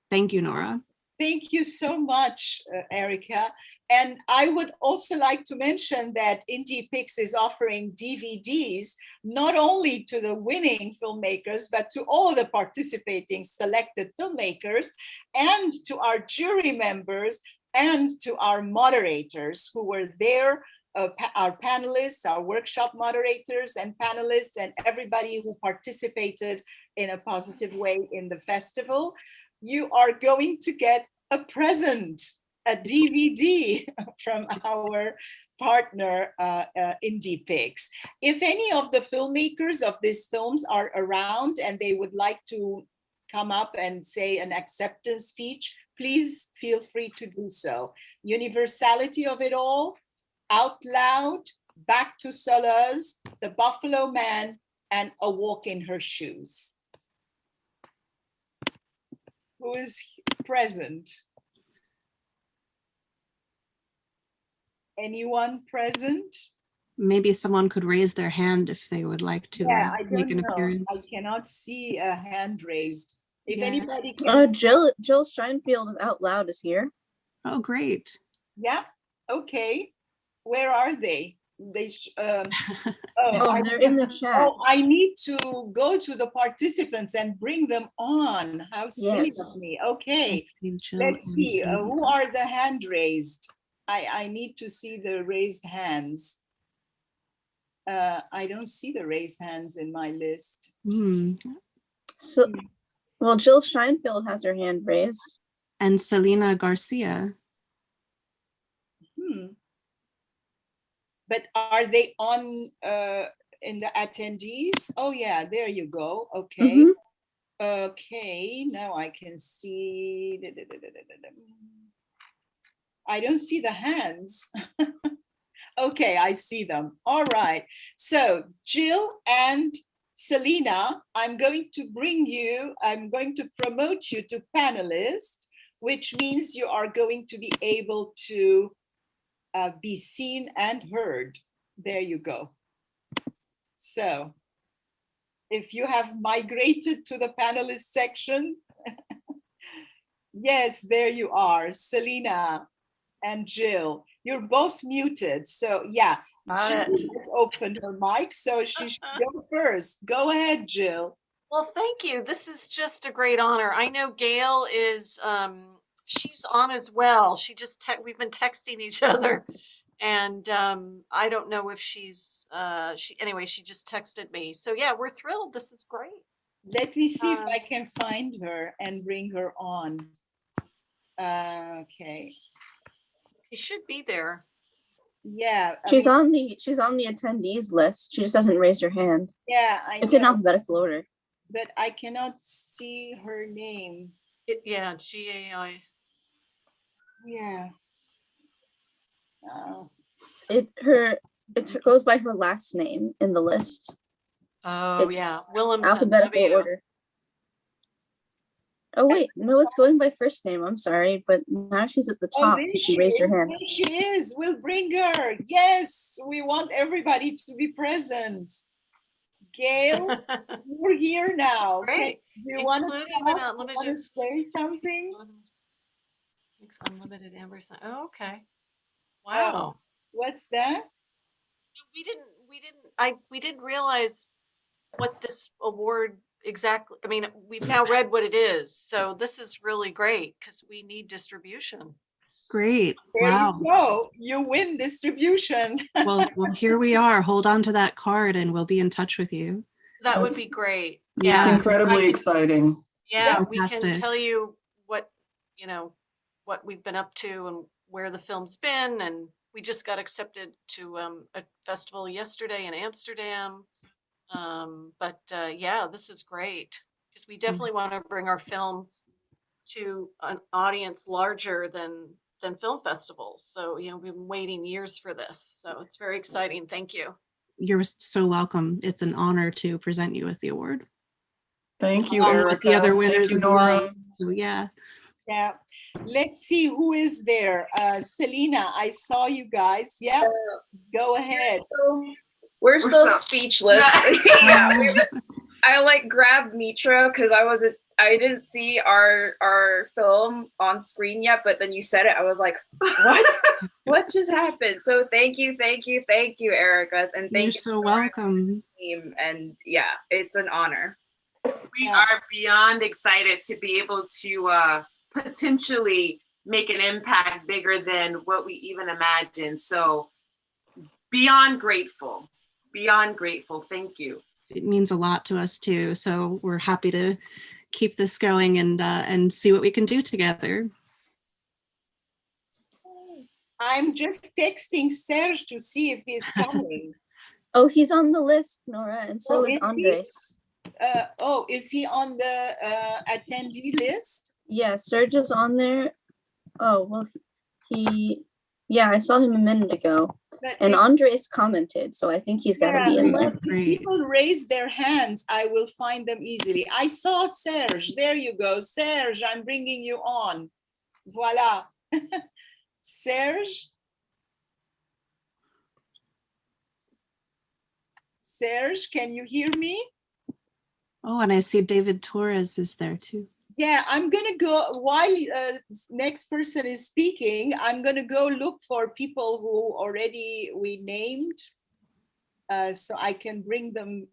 S9: Thank you, Nora.
S1: Thank you so much, Erica. And I would also like to mention that Indie Pics is offering DVDs, not only to the winning filmmakers, but to all the participating selected filmmakers and to our jury members and to our moderators who were there, our panelists, our workshop moderators and panelists, and everybody who participated in a positive way in the festival. You are going to get a present, a DVD from our partner, Indie Pics. If any of the filmmakers of these films are around and they would like to come up and say an acceptance speech, please feel free to do so. Universality of it all, Out Loud, Back to Soleuz, The Buffalo Man, and A Walk in Her Shoes. Who is present? Anyone present?
S9: Maybe someone could raise their hand if they would like to make an appearance.
S1: I cannot see a hand raised. If anybody can.
S3: Oh, Jill Scheinfeld of Out Loud is here.
S9: Oh, great.
S1: Yeah, okay. Where are they? They
S3: they're in the chat.
S1: Oh, I need to go to the participants and bring them on. How silly of me. Okay, let's see. Who are the hand raised? I need to see the raised hands. I don't see the raised hands in my list.
S3: So, well, Jill Scheinfeld has her hand raised.
S9: And Selena Garcia.
S1: But are they on in the attendees? Oh yeah, there you go. Okay. Okay, now I can see. I don't see the hands. Okay, I see them. All right. So Jill and Selena, I'm going to promote you to panelist, which means you are going to be able to be seen and heard. There you go. So if you have migrated to the panelist section, yes, there you are, Selena and Jill. You're both muted. So yeah, Jill has opened her mic, so she should go first. Go ahead, Jill.
S10: Well, thank you. This is just a great honor. I know Gail is, she's on as well. She just, we've been texting each other, and I don't know if she's, anyway, she just texted me. So yeah, we're thrilled. This is great.
S1: Let me see if I can find her and bring her on. Okay.
S10: She should be there.
S1: Yeah.
S3: She's on the attendees list. She just hasn't raised her hand.
S1: Yeah,
S3: it's in alphabetical order.
S1: But I cannot see her name.
S10: Yeah, GAI.
S1: Yeah.
S3: It goes by her last name in the list.
S10: Oh, yeah, Williamson.
S3: Alphabetical order. Oh wait, no, it's going by first name. I'm sorry, but now she's at the top. She raised her hand.
S1: There she is. We'll bring her. Yes, we want everybody to be present. Gail, you're here now.
S10: Great.
S1: Do you want
S10: to
S1: say something?
S10: Mix unlimited ampersand. Oh, okay. Wow.
S1: Oh, what's that?
S10: We didn't realize what this award exactly. I mean, we've now read what it is, so this is really great because we need distribution.
S9: Great.
S1: There
S9: wow.
S1: you go. You win distribution.
S9: well, here we are. Hold on to that card and we'll be in touch with you.
S10: That would be great.
S11: Yeah. It's incredibly exciting.
S10: Yeah,
S9: Fantastic.
S10: we can tell you what we've been up to and where the film's been, and we just got accepted to a festival yesterday in Amsterdam. Yeah, this is great because we definitely want to bring our film to an audience larger than film festivals. So, we've been waiting years for this. So it's very exciting. Thank you.
S9: You're so welcome. It's an honor to present you with the award.
S11: Thank you, Erica.
S9: With the other winners.
S11: Thank you, Nora.
S9: So, yeah.
S1: Yeah. Let's see who is there. Selena, I saw you guys. Yeah. Go ahead.
S12: We're still speechless. Yeah, I grabbed Mitra because I I didn't see our film on screen yet, but then you said it. I was like, what? What just happened? So thank you, Erica, and thank
S9: You're
S12: you.
S9: so welcome.
S12: Team. And yeah, it's an honor.
S13: We are beyond excited to be able to potentially make an impact bigger than what we even imagined. So beyond grateful. Thank you.
S9: It means a lot to us too. So we're happy to keep this going and see what we can do together.
S1: I'm just texting Serge to see if he's coming.
S3: Oh, he's on the list, Nora, and so is Andres.
S1: Is he on the attendee list?
S3: Yeah, Serge is on there. Oh, well, yeah, I saw him a minute ago. And Andres commented, so I think he's got to be in there.
S1: If people raise their hands, I will find them easily. I saw Serge. There you go. Serge, I'm bringing you on. Voila. Serge? Serge, can you hear me?
S9: Oh, and I see David Torres is there too.
S1: Yeah, I'm gonna go, while next person is speaking, I'm gonna go look for people who already we named, so I can bring them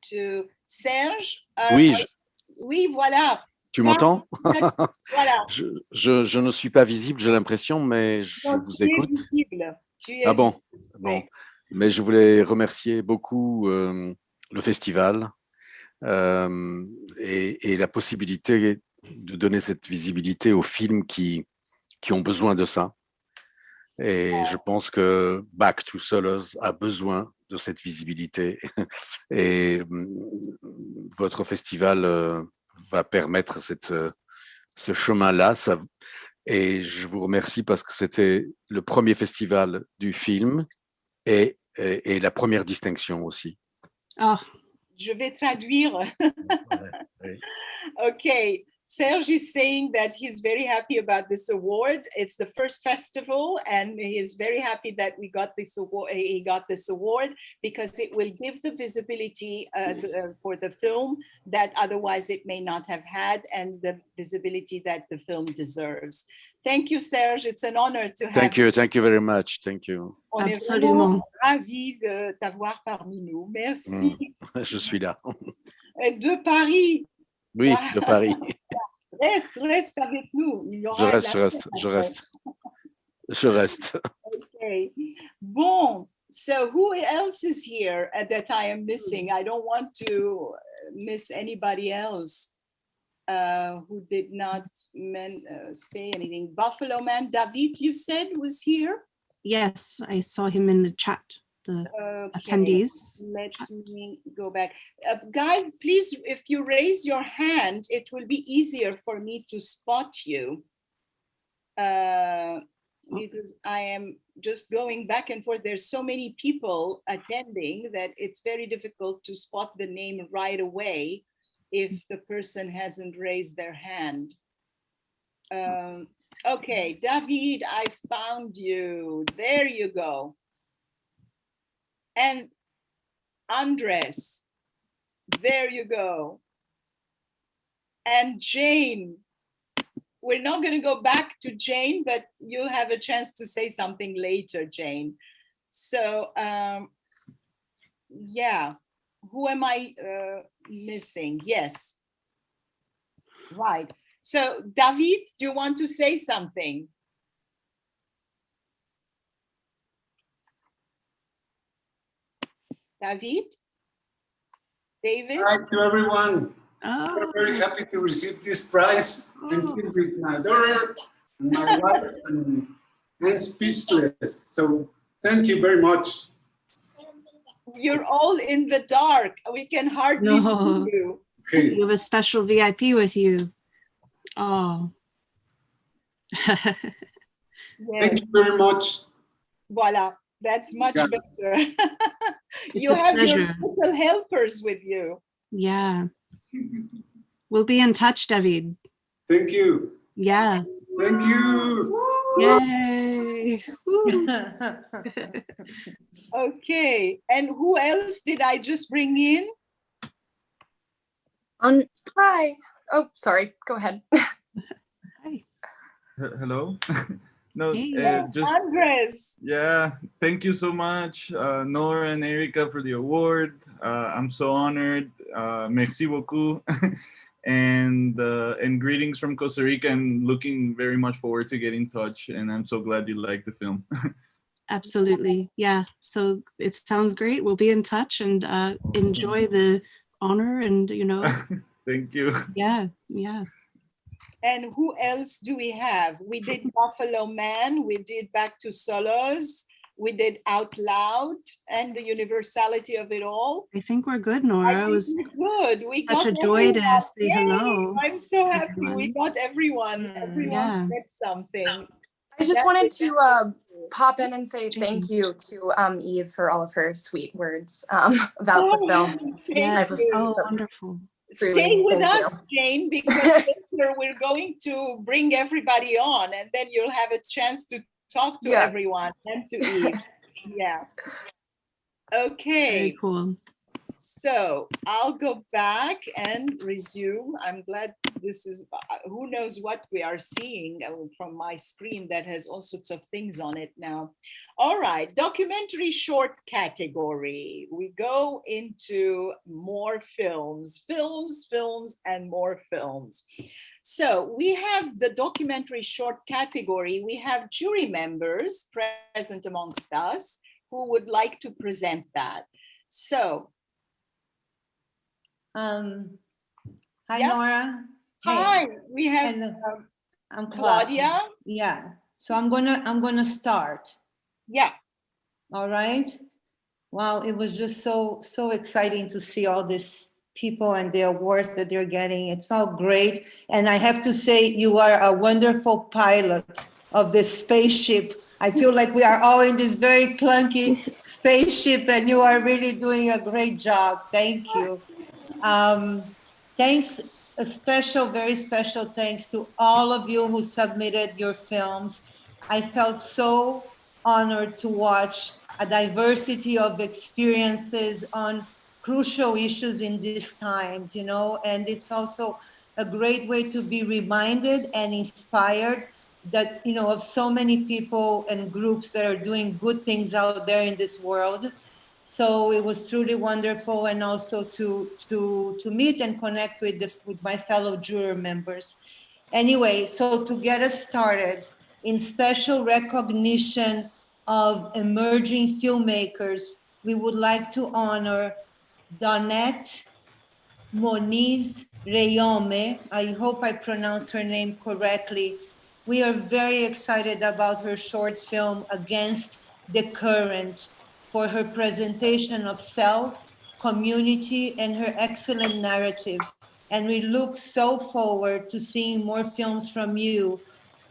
S1: to Serge. Oui, voilà.
S14: Tu m'entends?
S1: Voilà.
S14: Je ne suis pas visible, j'ai l'impression, mais je vous écoute. Ah bon? Bon. Mais je voulais remercier beaucoup le festival et la possibilité de donner cette visibilité aux films qui ont besoin de ça. Et je pense que Back to Solos a besoin de cette visibilité. Et votre festival va permettre ce chemin-là. Et je vous remercie parce que c'était le premier festival du film et la première distinction aussi.
S1: Oh. Je vais traduire. Okay. Serge is saying that he's very happy about this award. It's the first festival, and he is very happy that we got this award. He got this award because it will give the visibility for the film that otherwise it may not have had, and the visibility that the film deserves. Thank you, Serge. It's an honor to have.
S14: Thank you. Thank you very much. Thank you.
S1: On est vraiment ravis de t'avoir parmi nous. Merci.
S14: Je suis là.
S1: De Paris.
S14: Oui, de Paris.
S1: Reste avec nous.
S14: Je reste.
S1: Okay. Bon, so who else is here that I am missing? I don't want to miss anybody else who did not say anything. Buffalo Man, David, you said was here?
S9: Yes, I saw him in the chat. The attendees.
S1: Let me go back. Guys, please, if you raise your hand, it will be easier for me to spot you. Because I am just going back and forth. There's so many people attending that it's very difficult to spot the name right away if the person hasn't raised their hand. Okay, David, I found you. There you go. And Andres, there you go. And Jane, we're not going to go back to Jane, but you'll have a chance to say something later, Jane. So, yeah, who am I missing? Yes. Right. So, David, do you want to say something? David? David?
S15: Hi to everyone. We're very happy to receive this prize. I'm here with my daughter, my wife, and I'm speechless. So thank you very much.
S1: You're all in the dark. We can hardly see you.
S15: Okay.
S9: You have a special VIP with you. Oh.
S1: Yes.
S15: Thank you very much.
S1: Voila. That's much better. You
S9: a
S1: have
S9: pleasure.
S1: your little helpers with you.
S9: Yeah. We'll be in touch, David.
S15: Thank you.
S9: Yeah.
S15: Thank you.
S9: Yay.
S1: Okay. And who else did I just bring in?
S3: Hi. Oh, sorry. Go ahead.
S16: Hello. No,
S1: Yes,
S16: just
S1: Andres.
S16: yeah. Thank you so much, Nora and Erica, for the award. I'm so honored. Merci beaucoup, and greetings from Costa Rica. And looking very much forward to getting in touch. And I'm so glad you liked the film.
S9: Absolutely. Yeah. So it sounds great. We'll be in touch and enjoy the honor and, you know.
S16: Thank you.
S9: Yeah. Yeah.
S1: And who else do we have? We did Buffalo Man, we did Back to Solos, we did Out Loud, and the universality of it all.
S9: I think we're good, Nora. It was
S1: we're good. We
S9: such
S1: got
S9: a joy to
S1: everyone.
S9: say
S1: Yay!
S9: hello.
S1: I'm so happy
S9: everyone.
S1: we got everyone. Everyone
S9: Yeah.
S1: said something.
S3: I just wanted to pop in and say thank you to Eve for all of her sweet words about the film.
S9: Yes, oh, wonderful.
S1: Stay with
S3: Thank
S1: us, Jane, because later we're going to bring everybody on, and then you'll have a chance to talk to everyone and to Eve. Yeah. Okay.
S9: Very cool.
S1: So I'll go back and resume. I'm glad this is, who knows what we are seeing from my screen that has all sorts of things on it now. All right, documentary short category. We go into more films, and more films. So we have the documentary short category. We have jury members present amongst us who would like to present that. So,
S17: hi, Nora.
S1: Hi,
S17: Hey.
S1: we have
S17: I'm
S1: Claudia.
S17: Yeah. So I'm gonna start.
S1: Yeah.
S17: All right. Wow, it was just so exciting to see all these people and the awards that they're getting. It's all great. And I have to say, you are a wonderful pilot of this spaceship. I feel like we are all in this very clunky spaceship, and you are really doing a great job. Thank you. Thanks, very special thanks to all of you who submitted your films. I felt so honored to watch a diversity of experiences on crucial issues in these times, you know, and it's also a great way to be reminded and inspired that, you know, of so many people and groups that are doing good things out there in this world. So it was truly wonderful, and also to meet and connect with my fellow juror members. Anyway, so to get us started, in special recognition of emerging filmmakers, we would like to honor Donette Moniz Reyome. I hope I pronounced her name correctly. We are very excited about her short film, Against the Current, for her presentation of self, community, and her excellent narrative. And we look so forward to seeing more films from you,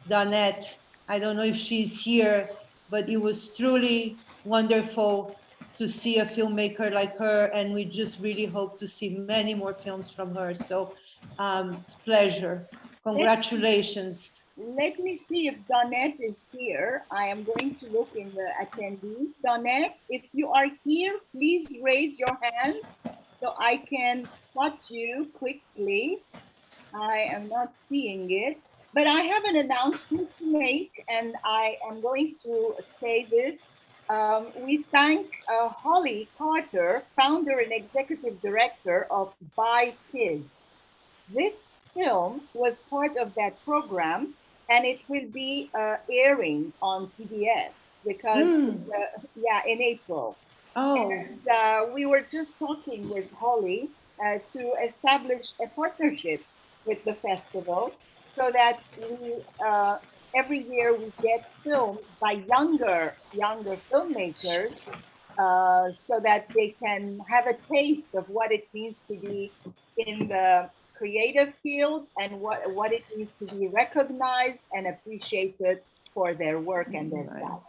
S17: Donette. I don't know if she's here, but it was truly wonderful to see a filmmaker like her, and we just really hope to see many more films from her. So it's a pleasure. Congratulations.
S1: Let me see if Donette is here. I am going to look in the attendees. Donette, if you are here, please raise your hand so I can spot you quickly. I am not seeing it, but I have an announcement to make, and I am going to say this. We thank Holly Carter, founder and executive director of By Kids. This film was part of that program, and it will be airing on PBS because, in April.
S17: Oh.
S1: And we were just talking with Holly to establish a partnership with the festival so that we, every year we get films by younger filmmakers so that they can have a taste of what it means to be in the creative field and what it means to be recognized and appreciated for their work and their talent.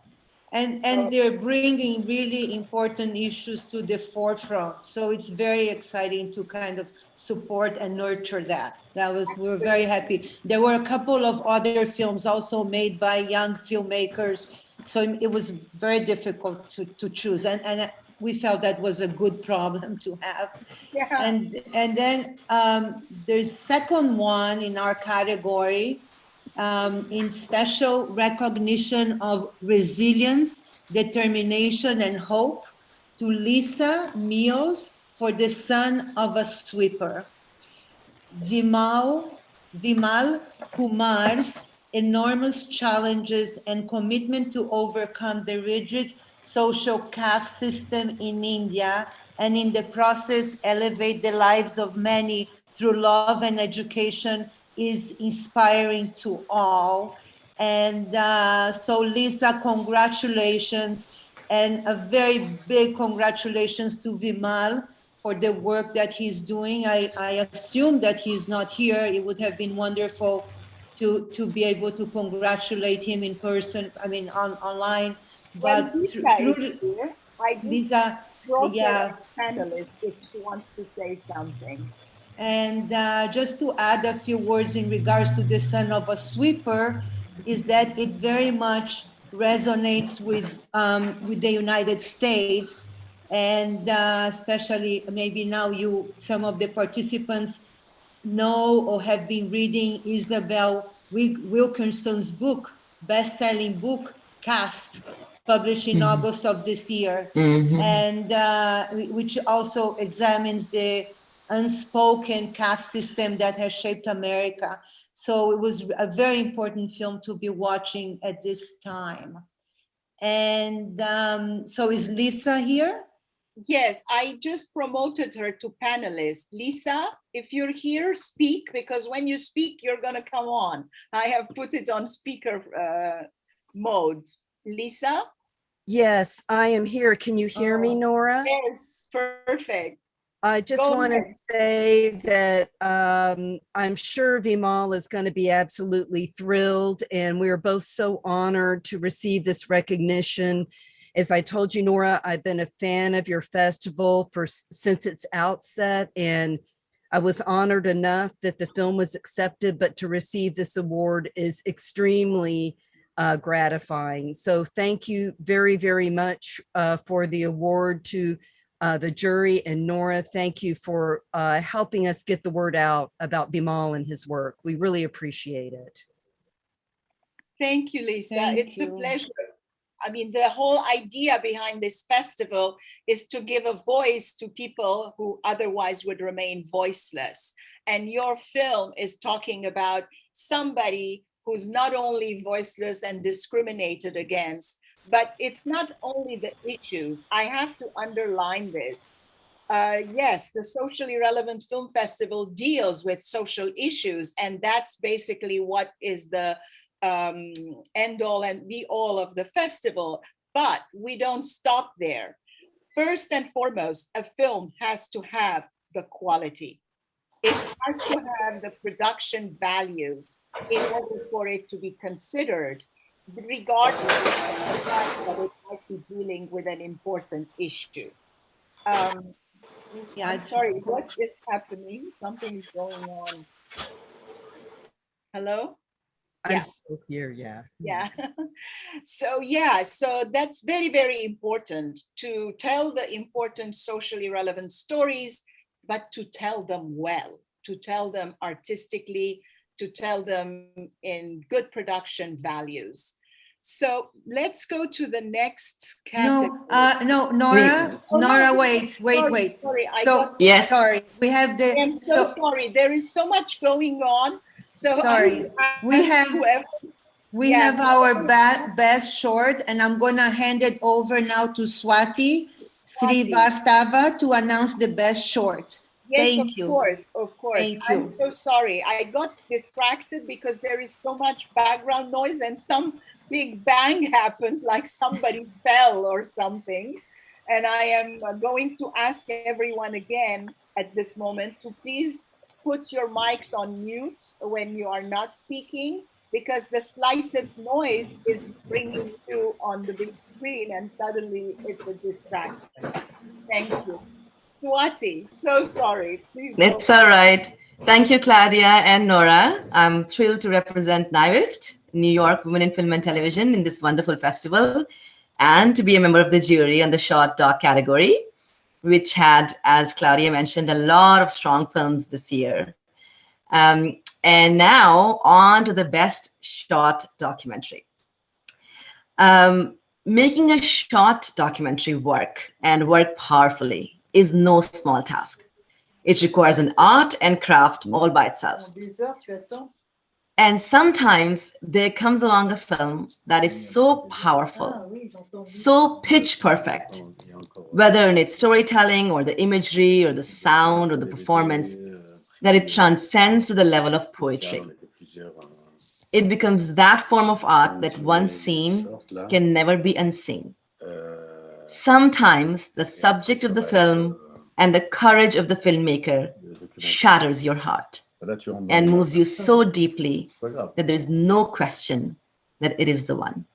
S17: And they're bringing really important issues to the forefront. So it's very exciting to kind of support and nurture that. We were very happy. There were a couple of other films also made by young filmmakers. So it was very difficult to choose. And we felt that was a good problem to have.
S1: Yeah.
S17: And then the second one in our category, in special recognition of resilience, determination, and hope, to Lisa Meals for The Son of a Sweeper. Vimal Kumar's enormous challenges and commitment to overcome the rigid social caste system in India, and in the process elevate the lives of many through love and education, is inspiring to all. And so Lisa, congratulations, and a very big congratulations to Vimal for the work that he's doing. I assume that he's not here. It would have been wonderful to be able to congratulate him in person, I mean online.
S1: Well,
S17: But
S1: Lisa
S17: through
S1: is here. I just
S17: Lisa,
S1: brought
S17: yeah.
S1: her as a panelist if she wants to say something.
S17: And just to add a few words in regards to The Son of a Sweeper, is that it very much resonates with the United States, and especially maybe now some of the participants know or have been reading Isabel Wilkerson's book, best-selling book, Caste, published in August of this year, and which also examines the unspoken caste system that has shaped America. So it was a very important film to be watching at this time. And so is Lisa here?
S1: Yes, I just promoted her to panelist. Lisa, if you're here, speak, because when you speak, you're going to come on. I have put it on speaker mode. Lisa?
S18: Yes, I am here. Can you hear me, Nora?
S1: Yes, perfect.
S18: I just want to say that I'm sure Vimal is going to be absolutely thrilled, and we are both so honored to receive this recognition. As I told you, Nora, I've been a fan of your festival since its outset, and I was honored enough that the film was accepted, but to receive this award is extremely gratifying. So thank you very, very much for the award to the jury, and Nora, thank you for helping us get the word out about Vimal and his work. We really appreciate it.
S1: Thank you, Lisa.
S17: Thank
S1: a pleasure. I mean, the whole idea behind this festival is to give a voice to people who otherwise would remain voiceless. And your film is talking about somebody who's not only voiceless and discriminated against, but it's not only the issues. I have to underline this. Yes, the Socially Relevant Film Festival deals with social issues, and that's basically what is the end all and be all of the festival. But we don't stop there. First and foremost, a film has to have the quality. It has to have the production values in order for it to be considered, regardless of the fact that it might be dealing with an important issue.
S17: Yeah,
S1: I'm sorry, what is happening? Something's going on. Hello?
S18: I'm still here, yeah.
S1: Yeah. So that's very, very important to tell the important socially relevant stories, but to tell them well, to tell them artistically, to tell them in good production values. So let's go to the next category.
S17: No, Nora, Nora, wait.
S1: Sorry,
S17: Sorry, we have the.
S1: I'm so sorry. There is so much going on. So
S17: sorry, we have our best short, and I'm gonna hand it over now to Swati Srivastava to announce the best short.
S1: Yes,
S17: Thank you.
S1: Of course.
S17: Thank you.
S1: I'm so sorry. I got distracted because there is so much background noise and some big bang happened, like somebody fell or something. And I am going to ask everyone again at this moment to please put your mics on mute when you are not speaking, because the slightest noise is bringing you on the big screen and suddenly it's a distraction. Thank you. Swati, so sorry. Please.
S19: It's all right. Thank you, Claudia and Nora. I'm thrilled to represent NIWIFT, New York Women in Film and Television, in this wonderful festival. and to be a member of the jury on the short doc category, which had, as Claudia mentioned, a lot of strong films this year. And now on to the best short documentary. Making a short documentary work and work powerfully is no small task. It requires an art and craft all by itself. And sometimes there comes along a film that is so powerful, so pitch perfect, whether in its storytelling or the imagery or the sound or the performance, that it transcends to the level of poetry. It becomes that form of art that once seen can never be unseen. Sometimes the subject of the film and the courage of the filmmaker shatters your heart and moves you so deeply that there is no question that it is the one.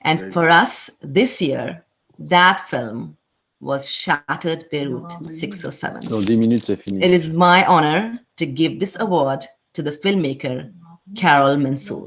S19: And for us this year, that film was Shattered Beirut 607. It is my honor to give this award to the filmmaker, Carol Mansour.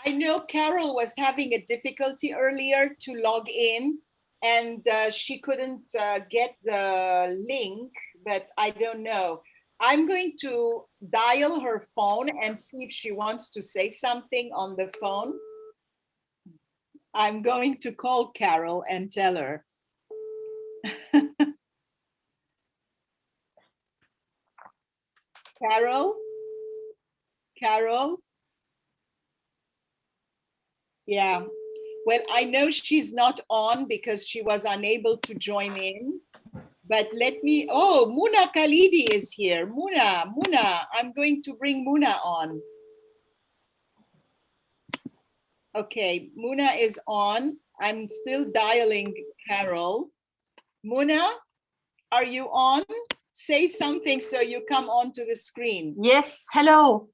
S1: I know Carol was having a difficulty earlier to log in, and she couldn't get the link, but I don't know. I'm going to dial her phone and see if she wants to say something on the phone. I'm going to call Carol and tell her. Carol? Carol? Yeah. Well, I know she's not on because she was unable to join in. But let me, oh, Muna Khalidi is here. Muna, I'm going to bring Muna on. Okay, Muna is on. I'm still dialing Carol. Muna, are you on? Say something so you come onto the screen.
S20: Yes, hello.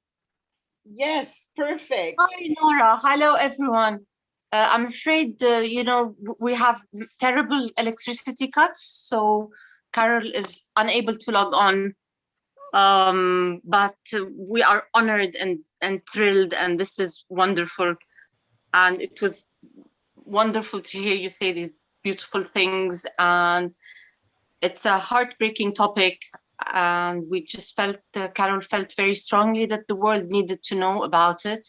S1: Yes, perfect.
S20: Hi, Nora. Hello, everyone. I'm afraid, you know, we have terrible electricity cuts, so Carol is unable to log on. But we are honored and thrilled, and this is wonderful. And it was wonderful to hear you say these beautiful things. And it's a heartbreaking topic. And we just felt, Carol felt very strongly that the world needed to know about it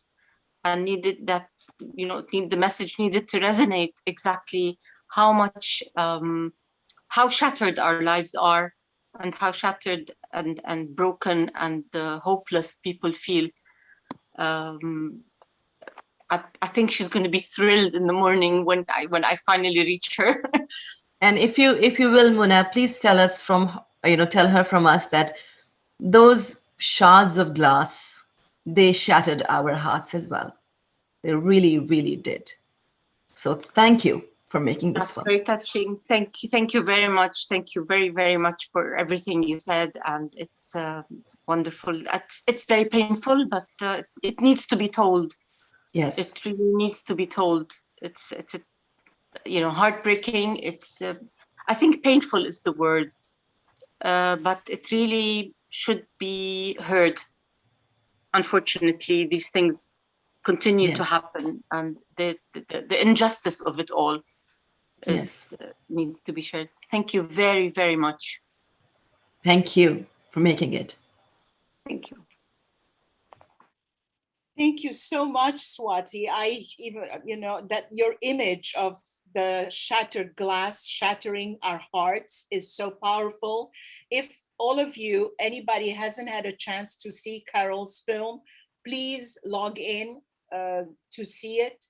S20: and needed that, you know, the message needed to resonate exactly how much, how shattered our lives are and how shattered and broken and hopeless people feel. I think she's going to be thrilled in the morning when I finally reach her.
S19: And if you will, Muna, please tell us from, tell her from us that those shards of glass, they shattered our hearts as well. They really, really did. So thank you for making this film.
S20: That's very touching. Thank you very much. Thank you very, very much for everything you said. And it's wonderful. It's very painful, but it needs to be told.
S19: Yes.
S20: It really needs to be told. It's heartbreaking. It's I think painful is the word, but it really should be heard. Unfortunately, these things continue to happen, and the injustice of it all is needs to be shared. Thank you very, very much.
S19: Thank you for making it.
S20: Thank you.
S1: Thank you so much, Swati. I even, that your image of the shattered glass shattering our hearts is so powerful. If all of you, anybody hasn't had a chance to see Carol's film, please log in to see it.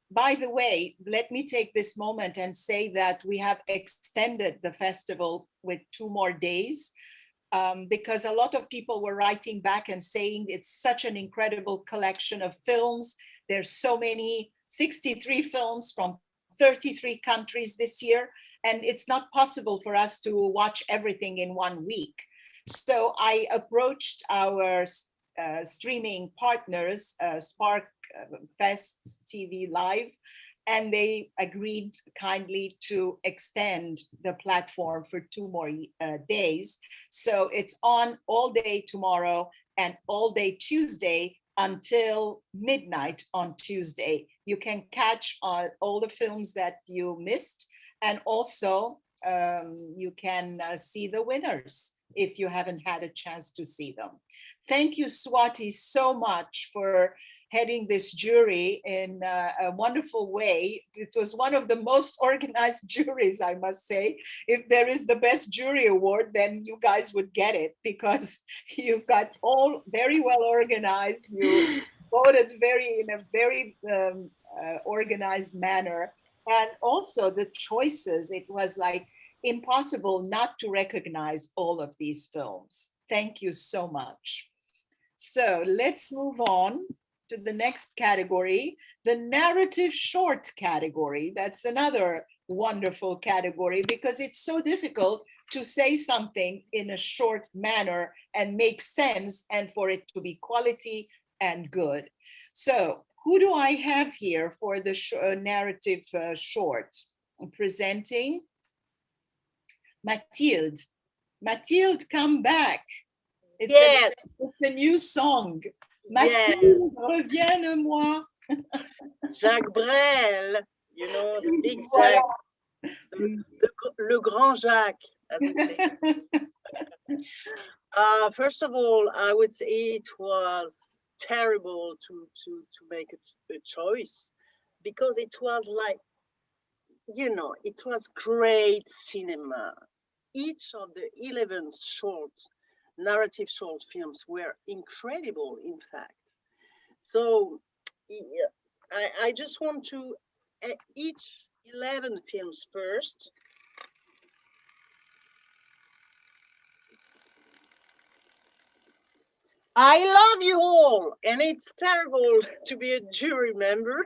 S1: By the way, let me take this moment and say that we have extended the festival with 2 more days. Because a lot of people were writing back and saying it's such an incredible collection of films. There's so many, 63 films from 33 countries this year, and it's not possible for us to watch everything in 1 week. So I approached our streaming partners, Spark Fest TV Live, and they agreed kindly to extend the platform for 2 more days. So it's on all day tomorrow and all day Tuesday until midnight on Tuesday. You can catch all the films that you missed, and also you can see the winners if you haven't had a chance to see them. Thank you, Swati, so much for heading this jury in a wonderful way. It was one of the most organized juries, I must say. If there is the best jury award, then you guys would get it, because you got all very well organized. You voted in a very organized manner. And also the choices, it was like impossible not to recognize all of these films. Thank you so much. So let's move on to the next category, the narrative short category. That's another wonderful category, because it's so difficult to say something in a short manner and make sense, and for it to be quality and good. So who do I have here for the narrative short? Presenting Mathilde. Mathilde, come back. It's a new song. Mathilde, reviens-moi.
S4: Jacques Brel, you know, the big Jacques, le grand Jacques, as we say. First of all, I would say it was terrible to make a choice, because it was like, you know, it was great cinema. Each of the 11 narrative short films were incredible, in fact. So I just want to, each 11 films first. I love you all, and it's terrible to be a jury member.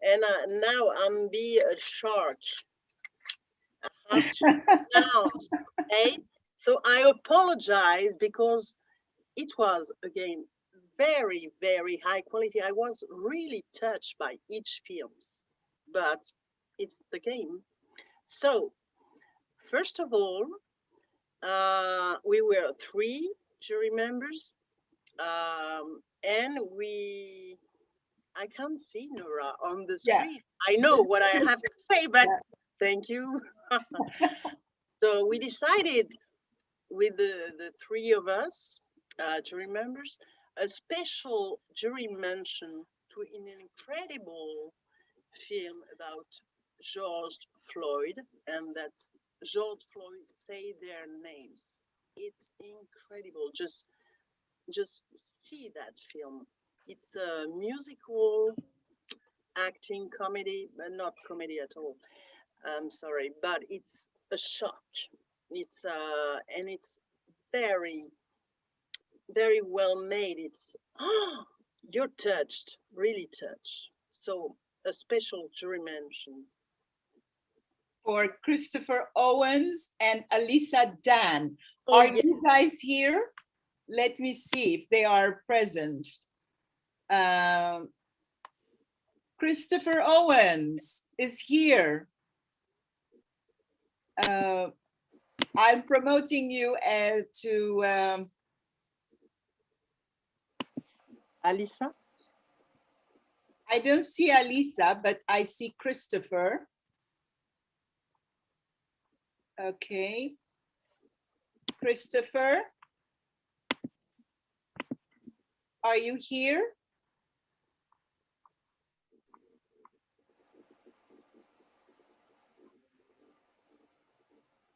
S4: And now I'm be a shark. I have to announce, okay? So I apologize, because it was, again, very, very high quality. I was really touched by each film, but it's the game. So first of all, we were 3 jury members, and I can't see Nora on the screen. I know what I have to say, but thank you. So we decided with the 3 of us, jury members, a special jury mention to an incredible film about George Floyd, and that's George Floyd Say Their Names. It's incredible. Just see that film. It's a musical, acting, comedy, but not comedy at all. I'm sorry, but it's a shock. It's and it's very, very well made. It's you're touched, really touched. So a special jury mention
S1: for Christopher Owens and Alisa Dan. Are you guys here? Let me see if they are present. Christopher Owens is here. I'm promoting you to
S4: Alisa.
S1: I don't see Alisa, but I see Christopher. Okay. Christopher, are you here?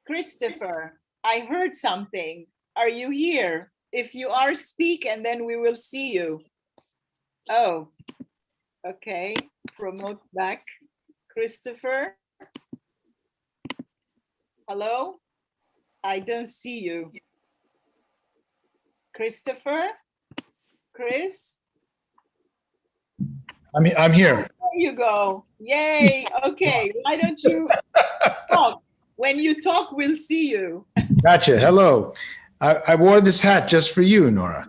S1: Christopher, I heard something. Are you here? If you are, speak, and then we will see you. Oh, okay. Promote back. Christopher. Hello? I don't see you. Christopher? Chris?
S21: I'm here.
S1: There you go. Yay. Okay. Why don't you talk? When you talk, we'll see you.
S21: Gotcha. Hello. I wore this hat just for you, Nora.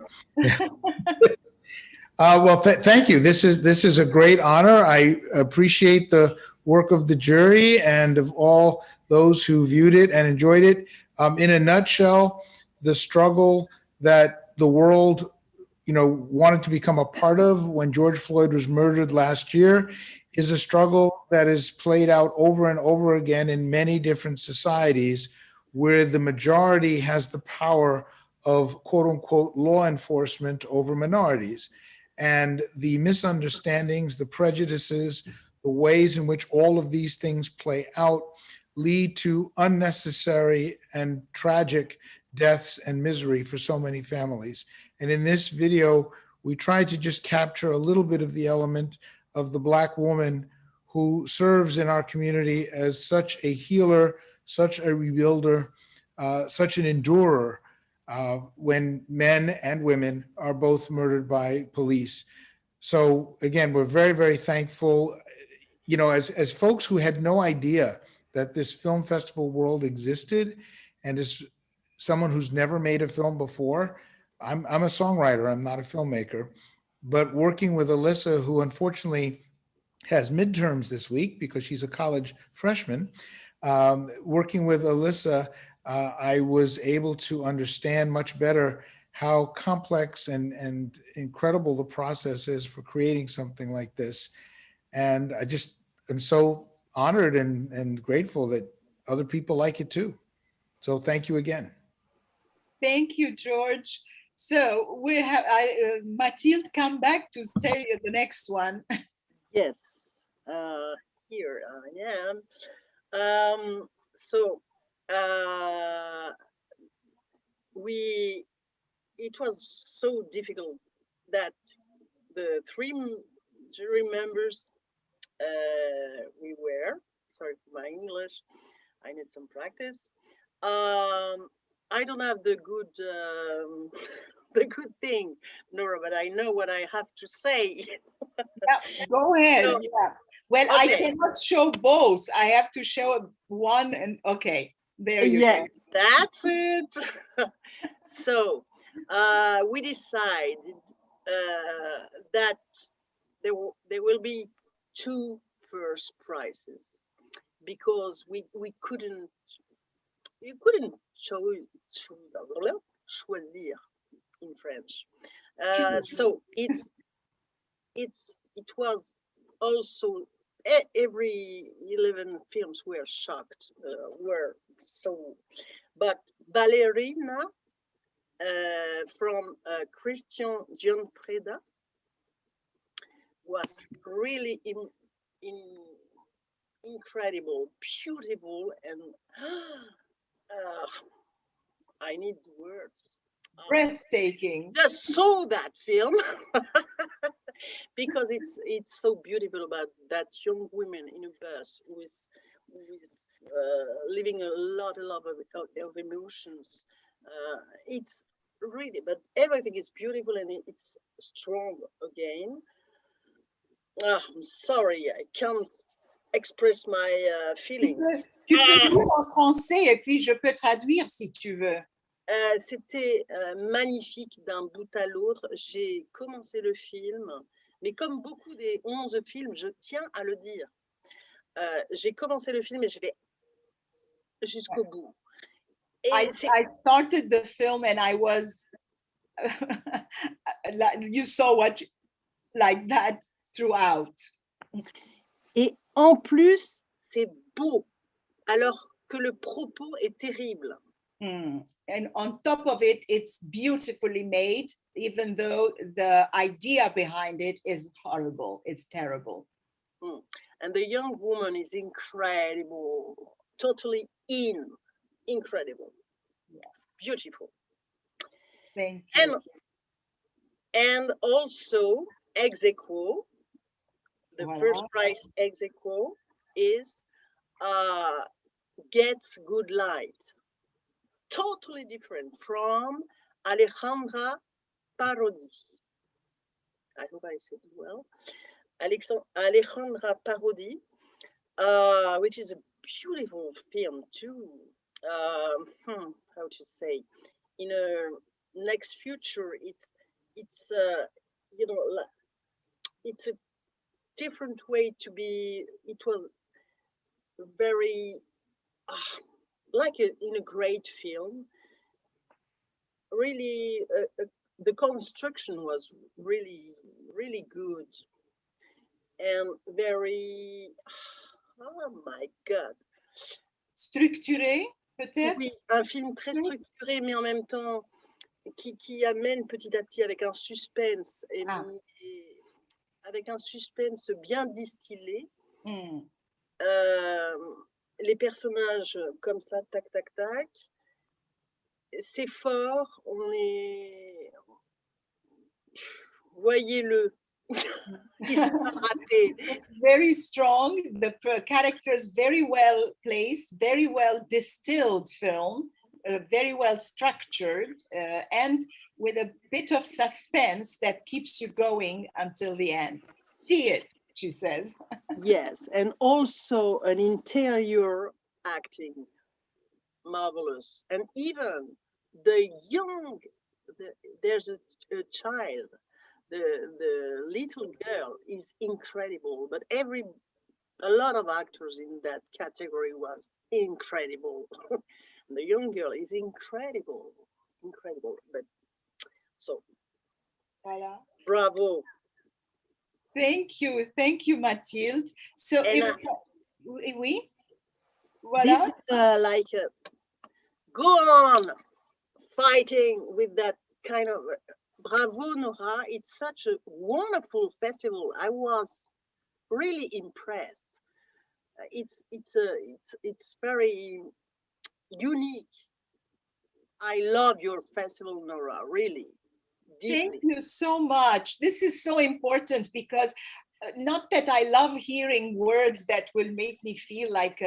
S21: Well, thank you. This is a great honor. I appreciate the work of the jury and of all those who viewed it and enjoyed it. In a nutshell, the struggle that the world, wanted to become a part of when George Floyd was murdered last year is a struggle that is played out over and over again in many different societies where the majority has the power of quote unquote law enforcement over minorities. And the misunderstandings, the prejudices, the ways in which all of these things play out lead to unnecessary and tragic deaths and misery for so many families. And in this video, we tried to just capture a little bit of the element of the Black woman who serves in our community as such a healer, such a rebuilder, such an endurer when men and women are both murdered by police. So again, we're very, very thankful. As folks who had no idea that this film festival world existed, and as someone who's never made a film before, I'm a songwriter, I'm not a filmmaker, but working with Alyssa, who unfortunately has midterms this week because she's a college freshman, working with Alyssa, I was able to understand much better how complex and incredible the process is for creating something like this. And I just am so honored and grateful that other people like it too. So thank you again.
S1: Thank you, George. So we have Mathilde come back to say the next one.
S4: Yes, here I am. It was so difficult that the three jury members sorry for my English, I need some practice. I don't have the good the good thing, Nora, but I know what I have to say.
S1: Yeah, go ahead.
S4: So,
S1: yeah. Well,
S4: okay.
S1: I cannot show both. I have to show one and okay, there you go.
S4: That's it. So we decided that there will be two first prizes because you couldn't choisir in French. So it was also every 11 films were shocked, but Ballerina from Christian Dion Preda was really incredible, beautiful, and I need words.
S1: Breathtaking.
S4: Just saw that film because it's so beautiful about that young woman in a bus who is living a lot of emotions. It's really, but everything is beautiful and it's strong again. I'm sorry, I can't express my feelings.
S1: Tu peux dire en français et puis je peux traduire si tu veux.
S4: C'était magnifique d'un bout à l'autre. J'ai commencé le film, mais comme beaucoup des 11 films, je tiens à le dire. J'ai commencé le film et je vais jusqu'au bout.
S1: I started the film and I was, you saw what, like that throughout.
S4: Et en plus, c'est beau, alors que le propos est terrible.
S1: And on top of it, it's beautifully made, even though the idea behind it is horrible. It's terrible.
S4: And the young woman is incredible, totally incredible, beautiful.
S1: Thank you.
S4: And also, ex aequo, the first prize ex aequo is Gets Good Light. Totally different from Alejandra Parodi. I hope I said it well. Alejandra Parodi, which is a beautiful film too. How to say? In a next future, it's it's a different way to be. It was very like in a great film, really the construction was really, really good and very, oh my God.
S1: Structuré, peut-être?
S4: Oui, un film très structuré, mais en même temps qui amène petit à petit avec un suspense, et avec un suspense bien distillé. Les personnages comme ça, tac, tac, tac. C'est fort, on est... Voyez-le.
S1: It's very strong. The characters very well placed, very well distilled film, very well structured, and with a bit of suspense that keeps you going until the end. See it, she says.
S4: Yes, and also an interior acting, marvelous. And even the young, there's a child, the little girl is incredible, but a lot of actors in that category was incredible. The young girl is incredible, but so, bravo.
S1: Thank you, Mathilde. So, oui, voilà.
S4: This is like go on fighting with that kind of bravo, Nora. It's such a wonderful festival. I was really impressed. It's very unique. I love your festival, Nora, really. Deeply.
S1: Thank you so much. This is so important because not that I love hearing words that will make me feel like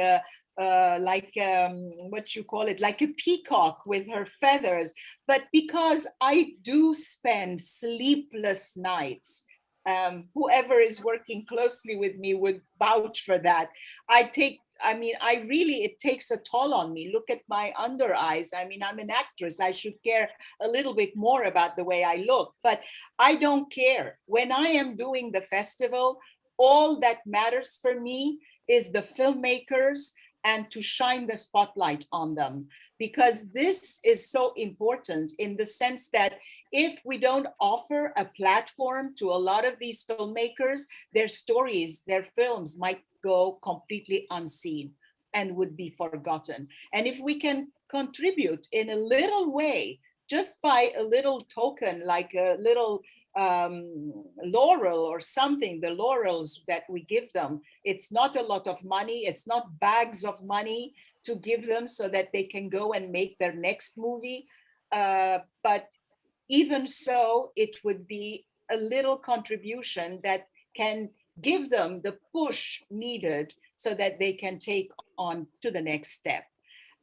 S1: what you call it, like a peacock with her feathers, but because I do spend sleepless nights. Whoever is working closely with me would vouch for that. It takes a toll on me. Look at my under eyes. I mean, I'm an actress. I should care a little bit more about the way I look, but I don't care. When I am doing the festival, all that matters for me is the filmmakers and to shine the spotlight on them, because this is so important in the sense that if we don't offer a platform to a lot of these filmmakers, their stories, their films might go completely unseen and would be forgotten. And if we can contribute in a little way, just by a little token, like a little laurel or something, the laurels that we give them, it's not a lot of money, it's not bags of money to give them so that they can go and make their next movie. But even so, it would be a little contribution that can give them the push needed so that they can take on to the next step.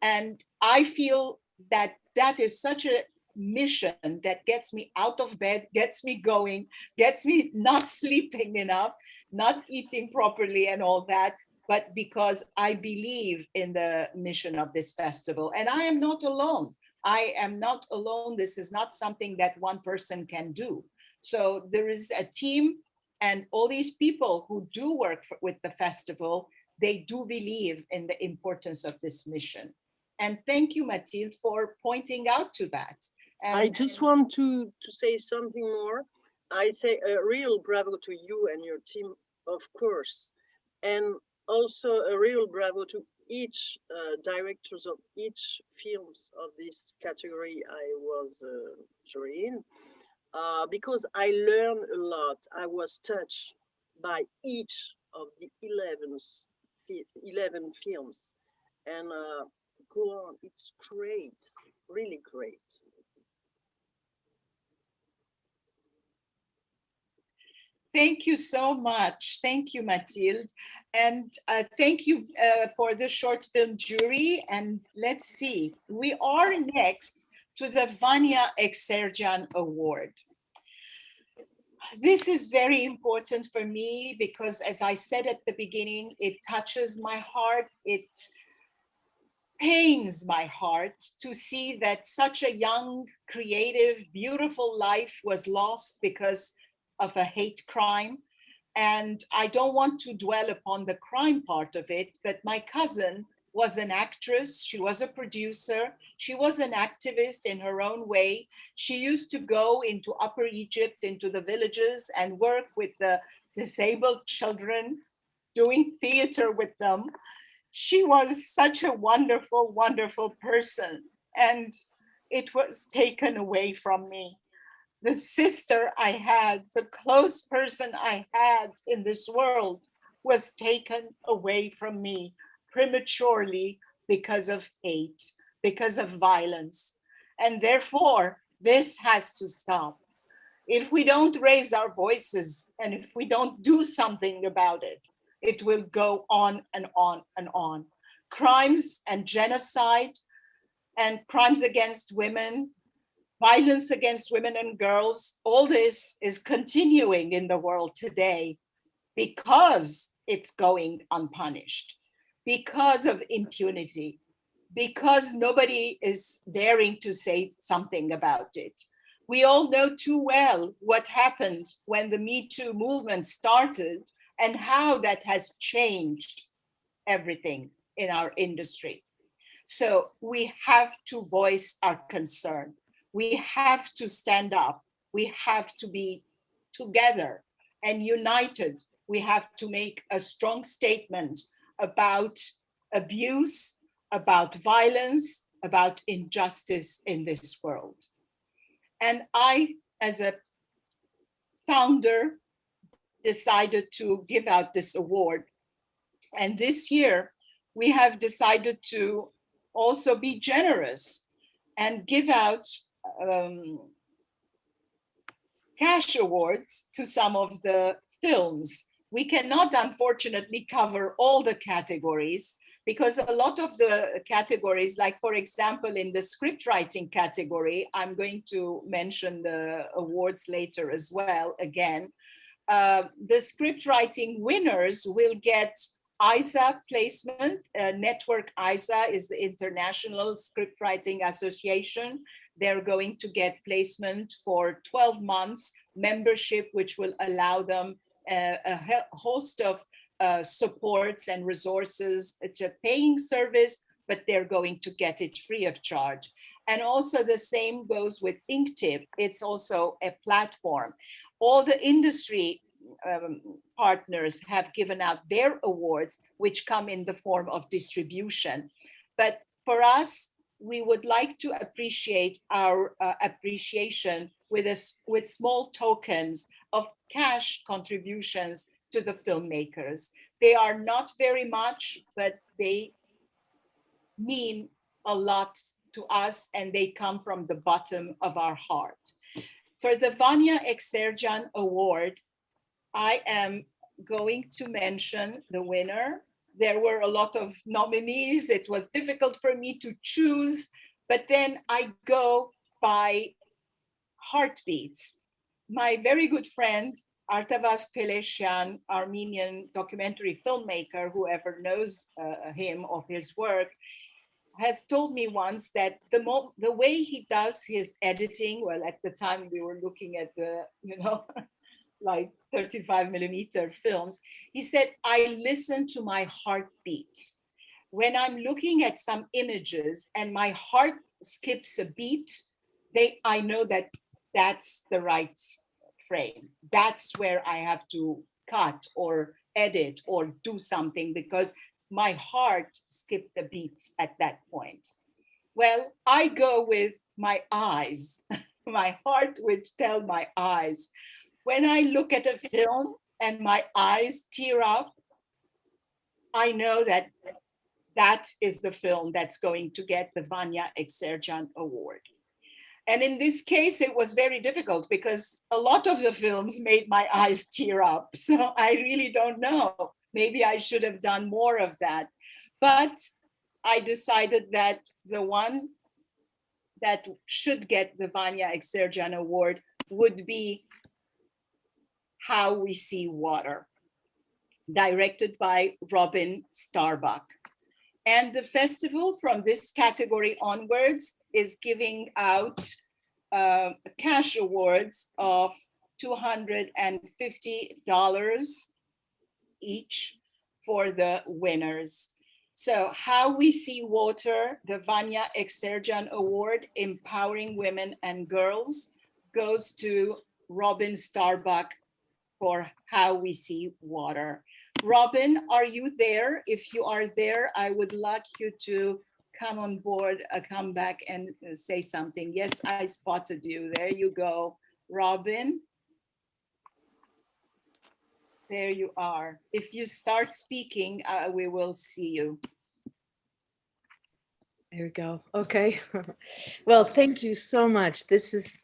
S1: And I feel that that is such a mission that gets me out of bed, gets me going, gets me not sleeping enough, not eating properly and all that, but because I believe in the mission of this festival. And I am not alone. I am not alone. This is not something that one person can do. So there is a team, and all these people who do work with the festival, they do believe in the importance of this mission. And thank you, Mathilde, for pointing out to that. And
S4: I just want to say something more. I say a real bravo to you and your team, of course, and also a real bravo to each directors of each films of this category I was jury in, because I learned a lot. I was touched by each of the 11 films, and go on, it's great, really great.
S1: Thank you so much. Thank you, Mathilde. And thank you for the short film jury. And let's see, we are next to the Vania Exergen Award. This is very important for me because, as I said at the beginning, it touches my heart. It pains my heart to see that such a young, creative, beautiful life was lost because of a hate crime. And I don't want to dwell upon the crime part of it, but my cousin was an actress, she was a producer, she was an activist in her own way. She used to go into Upper Egypt, into the villages, and work with the disabled children, doing theater with them. She was such a wonderful, wonderful person, and it was taken away from me. The sister I had, the close person I had in this world, was taken away from me prematurely because of hate, because of violence. And therefore, this has to stop. If we don't raise our voices and if we don't do something about it, it will go on and on and on. Crimes and genocide and crimes against women, violence against women and girls, all this is continuing in the world today because it's going unpunished, because of impunity, because nobody is daring to say something about it. We all know too well what happened when the Me Too movement started and how that has changed everything in our industry. So we have to voice our concern. We have to stand up. We have to be together and united. We have to make a strong statement about abuse, about violence, about injustice in this world. And I, as a founder, decided to give out this award. And this year, we have decided to also be generous and give out cash awards to some of the films. We cannot, unfortunately, cover all the categories because a lot of the categories, like for example, in the script writing category, I'm going to mention the awards later as well, again. The script writing winners will get ISA placement. Network ISA is the International Script Writing Association. They're going to get placement for 12 months membership, which will allow them a host of supports and resources. It's a paying service, but they're going to get it free of charge. And also the same goes with Inktip. It's also a platform. All the industry partners have given out their awards, which come in the form of distribution. But for us, we would like to appreciate our appreciation with small tokens of cash contributions to the filmmakers. They are not very much, but they mean a lot to us and they come from the bottom of our heart. For the Vania Exergen Award, I am going to mention the winner. There were a lot of nominees. It was difficult for me to choose, but then I go by heartbeats. My very good friend, Artavas Pelesyan, Armenian documentary filmmaker, whoever knows him of his work, has told me once that the way he does his editing, well, at the time we were looking at the, like 35mm films, he said, I listen to my heartbeat. When I'm looking at some images and my heart skips a beat, I know that that's the right frame. That's where I have to cut or edit or do something because my heart skipped the beat at that point. Well, I go with my eyes. My heart would tell my eyes. When I look at a film and my eyes tear up, I know that that is the film that's going to get the Vania Exergen Award. And in this case, it was very difficult because a lot of the films made my eyes tear up. So I really don't know. Maybe I should have done more of that. But I decided that the one that should get the Vania Exergen Award would be How We See Water, directed by Robin Starbuck. And the festival from this category onwards is giving out cash awards of $250 each for the winners. So How We See Water, the Vania Exergen Award, Empowering Women and Girls, goes to Robin Starbuck for How We See Water. Robin, are you there? If you are there, I would like you to come on board, come back and say something. Yes, I spotted you. There you go, Robin. There you are. If you start speaking, we will see you.
S2: There we go. Okay. Well, thank you so much. This is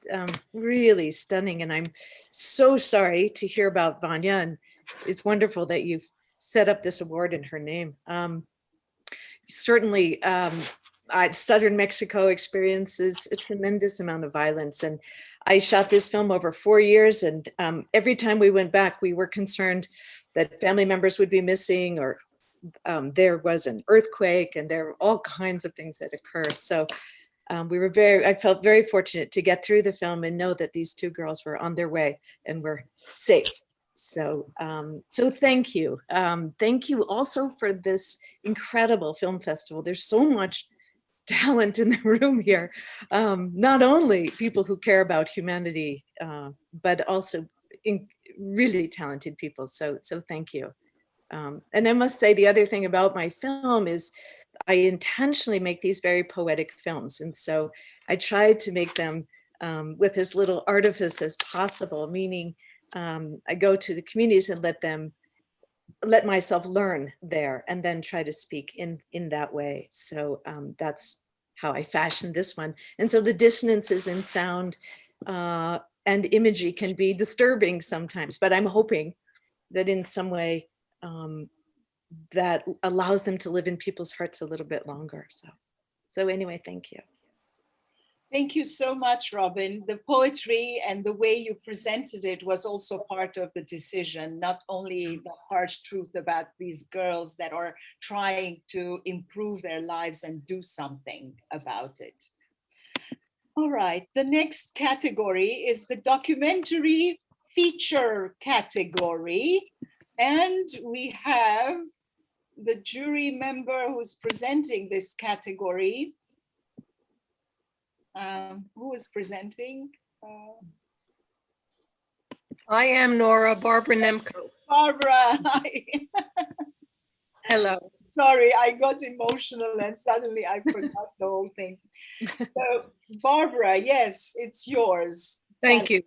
S2: really stunning, and I'm so sorry to hear about Vanya, and it's wonderful that you've set up this award in her name. Certainly, Southern Mexico experiences a tremendous amount of violence, and I shot this film over 4 years, and every time we went back, we were concerned that family members would be missing, or there was an earthquake, and there were all kinds of things that occur. So I felt very fortunate to get through the film and know that these two girls were on their way and were safe. So, so thank you. Thank you also for this incredible film festival. There's so much talent in the room here. Not only people who care about humanity, but also really talented people. So thank you. And I must say the other thing about my film is I intentionally make these very poetic films. And so I tried to make them with as little artifice as possible, meaning I go to the communities and let myself learn there and then try to speak in that way. So that's how I fashioned this one. And so the dissonances in sound and imagery can be disturbing sometimes, but I'm hoping that in some way that allows them to live in people's hearts a little bit longer. So anyway, thank you.
S1: Thank you so much, Robin. The poetry and the way you presented it was also part of the decision, not only the harsh truth about these girls that are trying to improve their lives and do something about it. All right, the next category is the documentary feature category. And we have the jury member who's presenting this category. Who is presenting?
S22: I am Nora, Barbara Namco.
S1: Barbara, hi.
S22: Hello.
S1: Sorry, I got emotional and suddenly I forgot the whole thing. So Barbara, yes, it's yours.
S22: Thank you.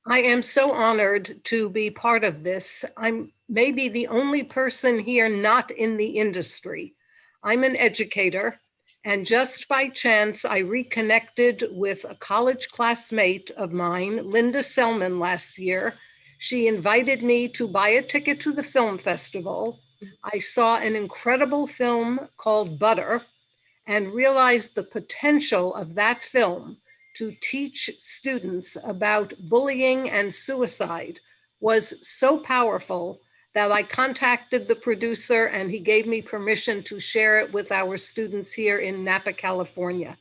S22: I am so honored to be part of this. I'm maybe the only person here not in the industry. I'm an educator, and just by chance, I reconnected with a college classmate of mine, Linda Selman, last year. She invited me to buy a ticket to the film festival. I saw an incredible film called Butter and realized the potential of that film to teach students about bullying and suicide was so powerful that I contacted the producer and he gave me permission to share it with our students here in Napa, California.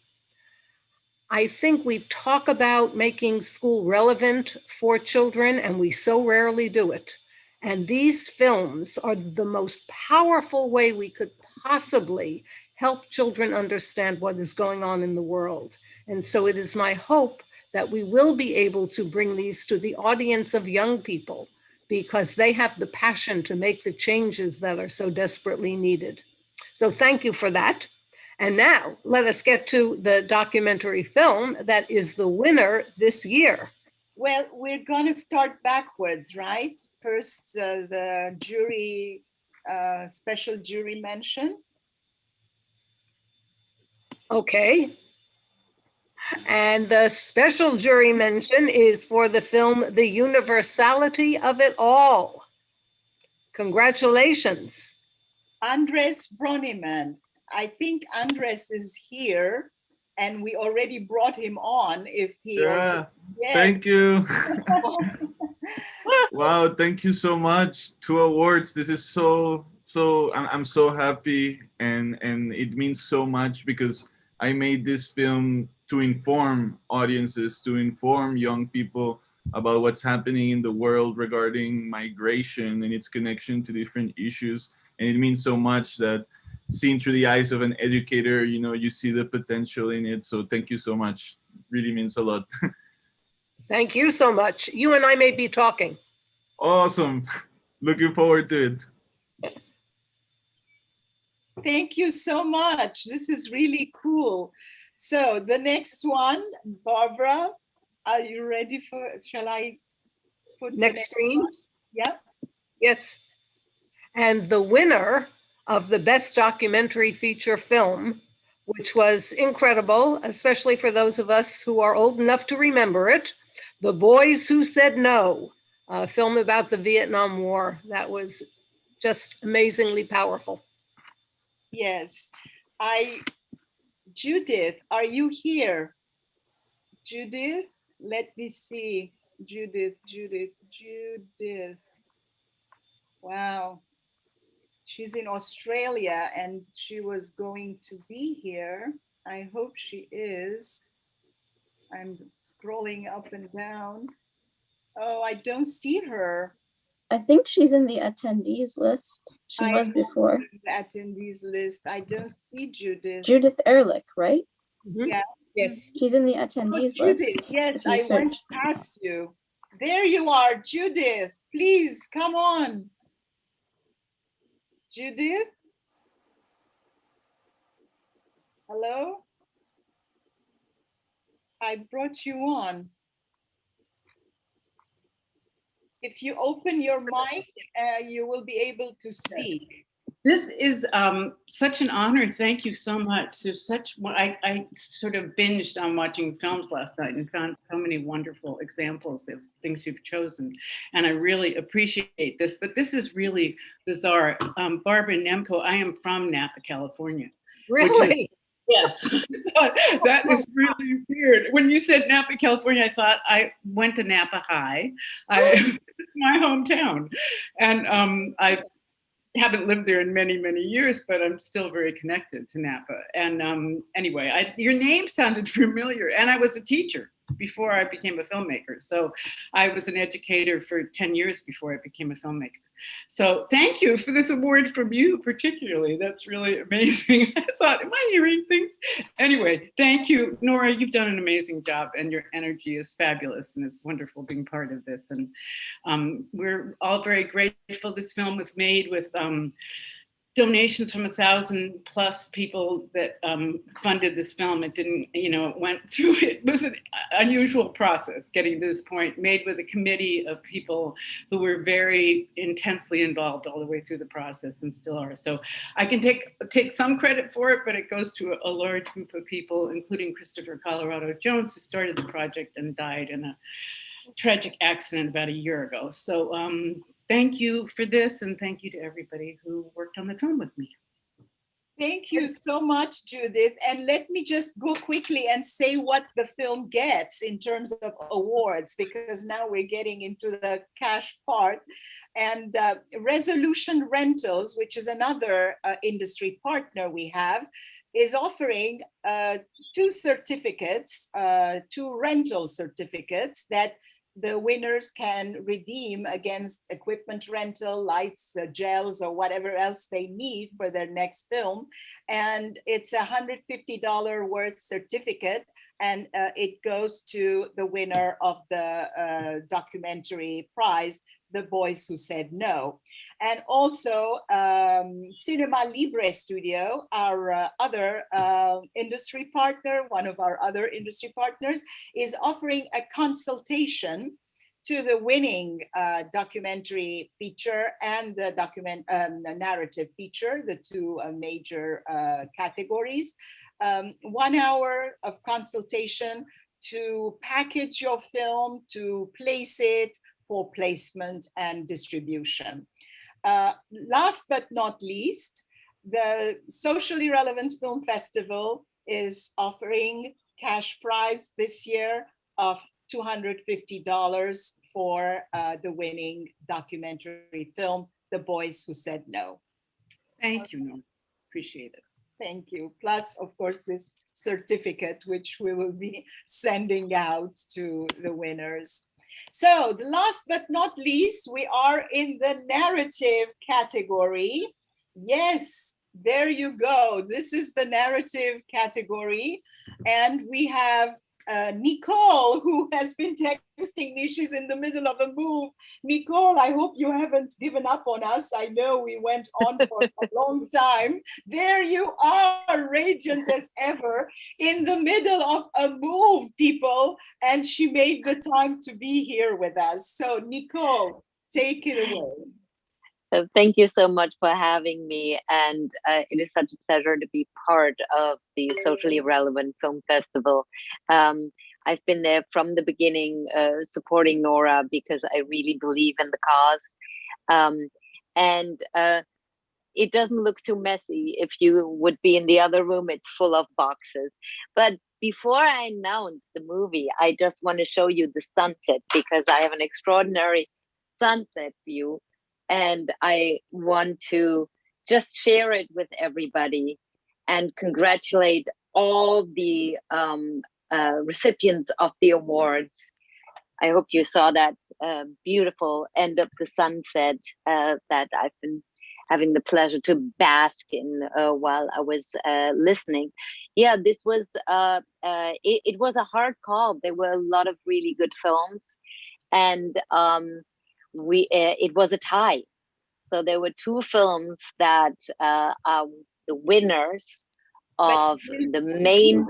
S22: I think we talk about making school relevant for children and we so rarely do it. And these films are the most powerful way we could possibly help children understand what is going on in the world. And so it is my hope that we will be able to bring these to the audience of young people because they have the passion to make the changes that are so desperately needed. So thank you for that. And now let us get to the documentary film that is the winner this year.
S1: Well, we're going to start backwards, right? First, the jury, special jury mention.
S22: Okay. And the special jury mention is for the film, The Universality of It All. Congratulations.
S1: Andres Broniman. I think Andres is here and we already brought him on if he...
S16: Yeah,
S1: yes.
S16: Thank you. Wow, thank you so much. 2 awards. This is I'm so happy and it means so much because I made this film to inform audiences, to inform young people about what's happening in the world regarding migration and its connection to different issues. And it means so much that seen through the eyes of an educator. You know, you see the potential in it. So thank you so much. Really means a lot.
S22: Thank you so much. You and I may be talking.
S16: Awesome. Looking forward to it.
S1: Thank you so much. This is really cool. So the next one, Barbara, are you ready for, shall I put
S22: Next screen?
S1: one? Yeah.
S22: Yes. And the winner of the Best Documentary Feature Film, which was incredible, especially for those of us who are old enough to remember it, The Boys Who Said No, a film about the Vietnam War. That was just amazingly powerful.
S1: Yes. Judith, are you here? Judith, let me see. Judith. Wow. She's in Australia and she was going to be here. I hope she is. I'm scrolling up and down. Oh, I don't see her.
S3: I think she's in the attendees list. She was before.
S1: The attendees list. I don't see Judith.
S3: Judith Ehrlich, right?
S1: Yeah.
S22: Yes.
S3: She's in the attendees
S1: Judith,
S3: list.
S1: yes,
S3: if you
S1: I went
S3: search.
S1: past you. There you are, Judith. Please come on. Judith? Hello? I brought you on. If you open your mic, you will be able to speak.
S5: This is such an honor. Thank you so much. There's such, I sort of binged on watching films last night and found so many wonderful examples of things you've chosen. And I really appreciate this, but this is really bizarre. Barbara and Namco, I am from Napa, California.
S22: Really?
S5: Yes, that is really weird. When you said Napa, California, I thought I went to Napa High. It's my hometown. And I haven't lived there in many, many years, but I'm still very connected to Napa. And anyway, your name sounded familiar, and I was a teacher before I became a filmmaker. So I was an educator for 10 years before I became a filmmaker. So thank you for this award from you particularly. That's really amazing. I thought, am I hearing things? Anyway, thank you. Nora, you've done an amazing job and your energy is fabulous and it's wonderful being part of this. And we're all very grateful. This film was made with donations from 1,000+ people that funded this film. It didn't, it went through, it was an unusual process getting to this point, made with a committee of people who were very intensely involved all the way through the process and still are. So I can take some credit for it, but it goes to a large group of people, including Christopher Colorado Jones, who started the project and died in a tragic accident about a year ago. So thank you for this, and thank you to everybody who worked on the film with me.
S1: Thank you so much, Judith. And let me just go quickly and say what the film gets in terms of awards, because now we're getting into the cash part. And Resolution Rentals, which is another industry partner we have, is offering 2 certificates, 2 rental certificates that the winners can redeem against equipment rental, lights, gels, or whatever else they need for their next film. And it's $150 worth certificate, and it goes to the winner of the documentary prize, The Boys Who Said No. And also Cinema Libre Studio, our other industry partner, one of our other industry partners, is offering a consultation to the winning documentary feature and the narrative feature, the 2 major categories. 1 hour of consultation to package your film, to place it for placement and distribution. Last but not least, the Socially Relevant Film Festival is offering cash prize this year of $250 for the winning documentary film, The Boys Who Said No.
S5: Thank you, Norma. Appreciate it.
S1: Thank you. Plus, of course, this certificate, which we will be sending out to the winners. So the last but not least, we are in the narrative category. Yes, There you go. This is the narrative category. And we have Nicole, who has been texting me. She's in the middle of a move. Nicole, I hope you haven't given up on us. I know we went on for a long time. There you are, radiant as ever, in the middle of a move, people. And she made the time to be here with us. So Nicole, take it away.
S6: Thank you so much for having me, and it is such a pleasure to be part of the Socially Relevant Film Festival. I've been there from the beginning, supporting Nora because I really believe in the cause. And it doesn't look too messy. If you would be in the other room, it's full of boxes. But before I announce the movie, I just want to show you the sunset because I have an extraordinary sunset view. And I want to just share it with everybody and congratulate all the recipients of the awards. I hope you saw that beautiful end of the sunset that I've been having the pleasure to bask in while I was listening. Yeah, this was, it was a hard call. There were a lot of really good films, and it was a tie. So there were two films that are the winners of the main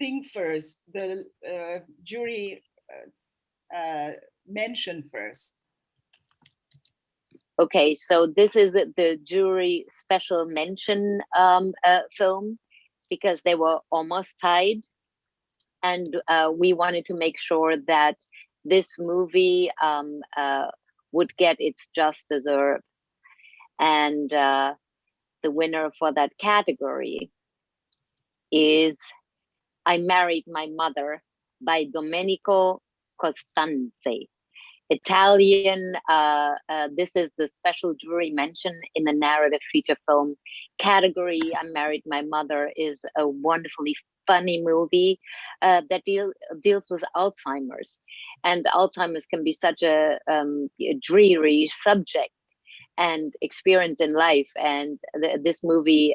S1: thing first, the jury mention first.
S6: Okay, so this is the jury special mention film because they were almost tied, and we wanted to make sure that this movie would get its just desserts. And the winner for that category is I Married My Mother by Domenico Costanze. Italian, this is the special jury mention in the narrative feature film category. I Married My Mother is a wonderfully funny movie that deals with Alzheimer's. And Alzheimer's can be such a dreary subject and experience in life. And this movie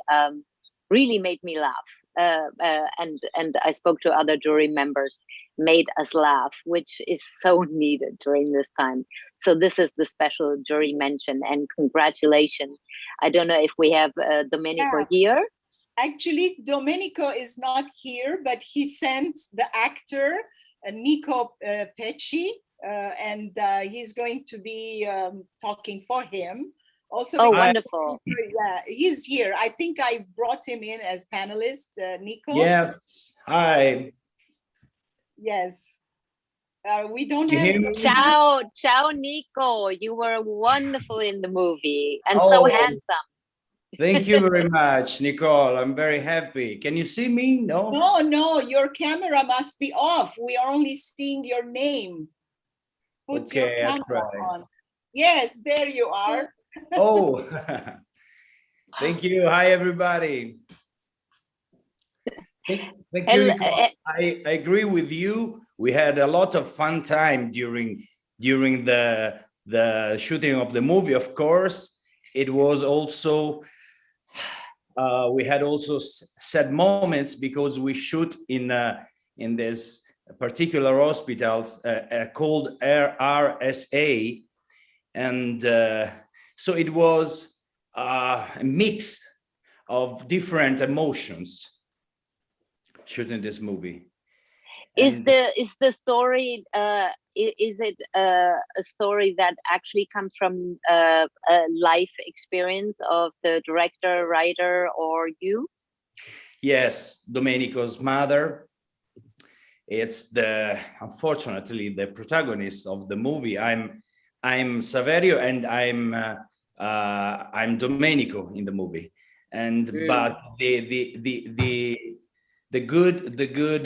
S6: really made me laugh. And I spoke to other jury members, made us laugh, which is so needed during this time. So this is the special jury mention, and congratulations. I don't know if we have Domenico here.
S1: Actually, Domenico is not here, but he sent the actor, Nico Pecci, and he's going to be talking for him. Also,
S6: oh, wonderful.
S1: Yeah, he's here. I think I brought him in as panelist, Nico.
S7: Yes, hi.
S1: Yes. We don't
S7: have...
S6: Ciao, Nico. You were wonderful in the movie and so handsome.
S7: Thank you very much, Nicole. I'm very happy. Can you see me? No?
S1: No, your camera must be off. We are only seeing your name. Put your camera on. Yes, there you are.
S7: Oh, thank you. Hi, everybody. Thank you, Nicole. I agree with you. We had a lot of fun time during the shooting of the movie. Of course, it was also we had also sad moments because we shoot in this particular hospitals called RSA, and so it was a mix of different emotions shooting this movie.
S6: Is the story is it a story that actually comes from a life experience of the director, writer, or you?
S7: Yes, Domenico's mother. It's unfortunately the protagonist of the movie. I'm Saverio, and I'm Domenico in the movie. And but the good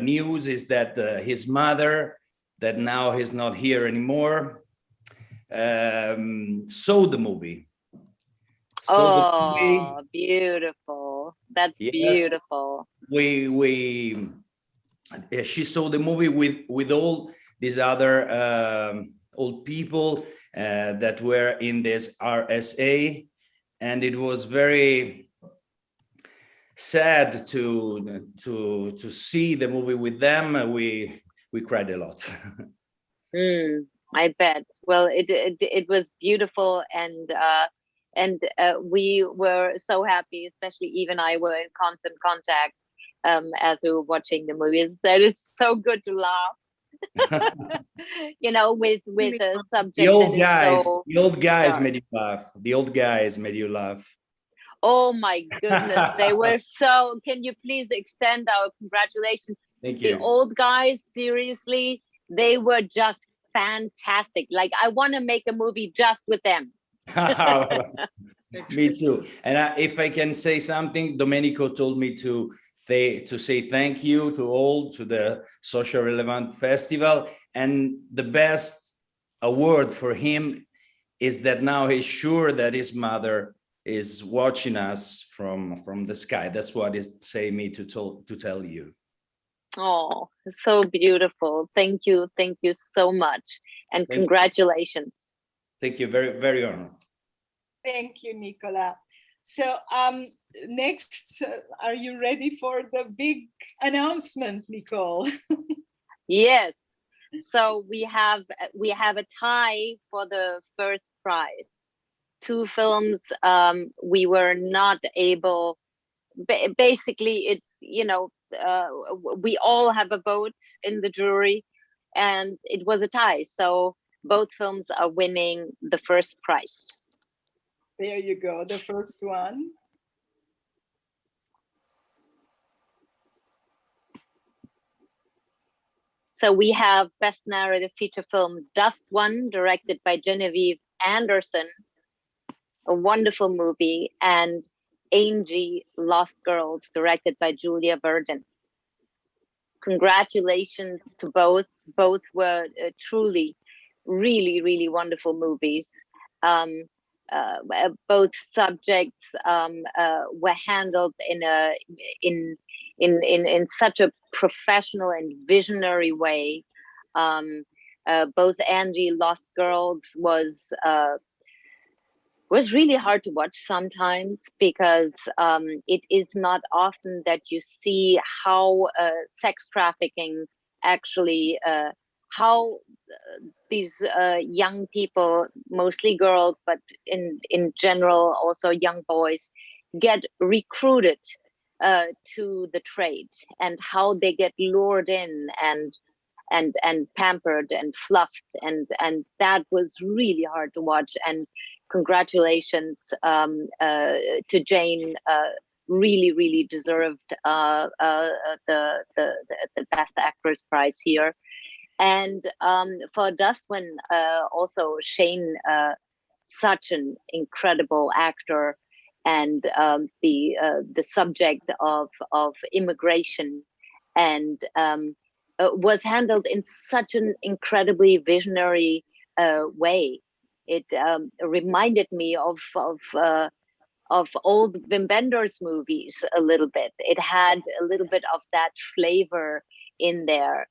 S7: news is that his mother, that now he's not here anymore, saw the movie.
S6: Beautiful! That's
S7: yes,
S6: beautiful.
S7: She saw the movie with all these other old people that were in this RSA, and it was very sad to see the movie with them. We cried a lot.
S6: I bet. Well, it was beautiful, and we were so happy, especially Eve and I were in constant contact as we were watching the movie. It said it's so good to laugh. You know, with a subject.
S7: The old guys
S6: dark.
S7: made you laugh. The old guys made you laugh.
S6: Oh my goodness, they were so. Can you please extend our congratulations?
S7: Thank you.
S6: The old guys, seriously, they were just fantastic. Like, I want to make a movie just with them.
S7: Me too. And if I can say something, Domenico told me to say thank you to the Social Relevant Festival, and the best award for him is that now he's sure that his mother is watching us from the sky. That's what it say me to tell you.
S6: Oh, so beautiful. Thank you so much, and congratulations.
S7: Thank you, very, very honored.
S1: Thank you, Nicola. So next, are you ready for the big announcement, Nicole?
S6: Yes. So we have a tie for the first prize. 2 films we were not able. Basically, it's, you know, we all have a vote in the jury, and it was a tie. So both films are winning the first prize.
S1: There you go, the first one.
S6: So we have Best Narrative Feature Film, Dust One, directed by Genevieve Anderson, a wonderful movie, and Angie, Lost Girls, directed by Julia Verdon. Congratulations to both. Both were truly, really, really wonderful movies. Both subjects were handled in such a professional and visionary way. Both Angie, Lost Girls was really hard to watch sometimes, because it is not often that you see how sex trafficking actually, how these young people, mostly girls, but in general also young boys, get recruited to the trade, and how they get lured in and pampered and fluffed, and that was really hard to watch. And congratulations to Jane. Really, really deserved the Best Actress prize here. And for Dustwin, also Shane, such an incredible actor, and the subject of immigration, and was handled in such an incredibly visionary way. It reminded me of old Wim Wenders movies a little bit. It had a little bit of that flavor in there.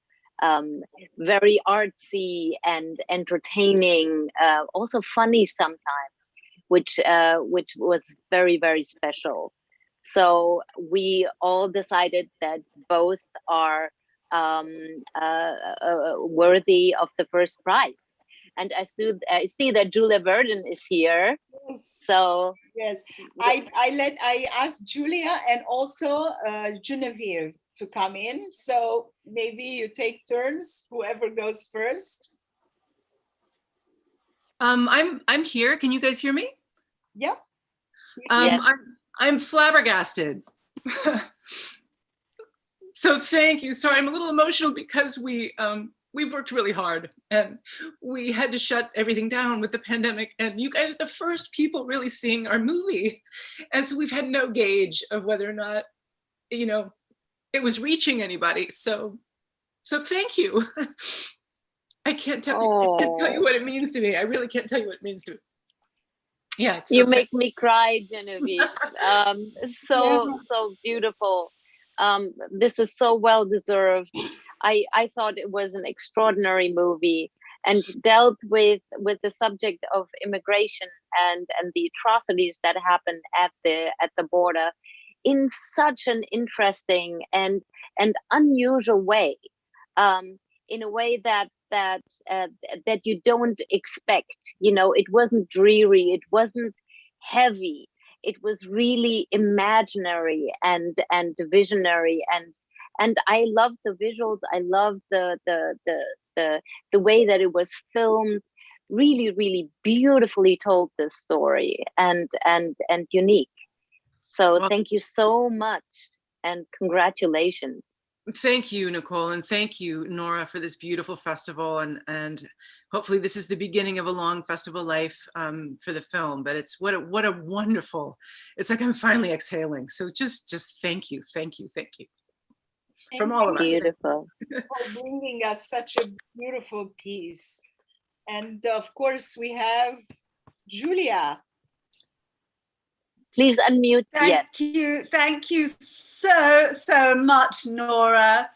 S6: Very artsy and entertaining, also funny sometimes, which was very, very special. So we all decided that both are worthy of the first prize. And I see that Julia Verdon is here.
S1: Yes.
S6: So
S1: yes, I asked Julia and also Genevieve to come in. So maybe you take turns, whoever goes first.
S8: I'm here. Can you guys hear me?
S1: Yep.
S8: Yes. I'm flabbergasted. So thank you. Sorry, I'm a little emotional because we've worked really hard, and we had to shut everything down with the pandemic, and you guys are the first people really seeing our movie. And so we've had no gauge of whether or not, you know, it was reaching anybody. So thank you. I can't tell you what it means to me. I really can't tell you what it means to me. Yeah. So
S6: you make me cry, Genevieve. So beautiful. This is so well deserved. I thought it was an extraordinary movie, dealt with the subject of immigration and the atrocities that happen at the border in such an interesting and unusual way, in a way that you don't expect. You know, it wasn't dreary, it wasn't heavy, it was really imaginary and visionary, and I love the visuals. I love the way that it was filmed. Really, really beautifully told this story, and unique. So
S8: Well,
S6: thank you so much, and congratulations.
S8: thank you, Nicole, and thank you, Nora, for this beautiful festival, and hopefully this is the beginning of a long festival life for the film. But it's what a wonderful. It's like I'm finally exhaling. So just thank you from all of us.
S6: Beautiful.
S1: For bringing us such a beautiful piece. And of course, we have Julia.
S6: Please unmute.
S10: Thank you so much, Nora.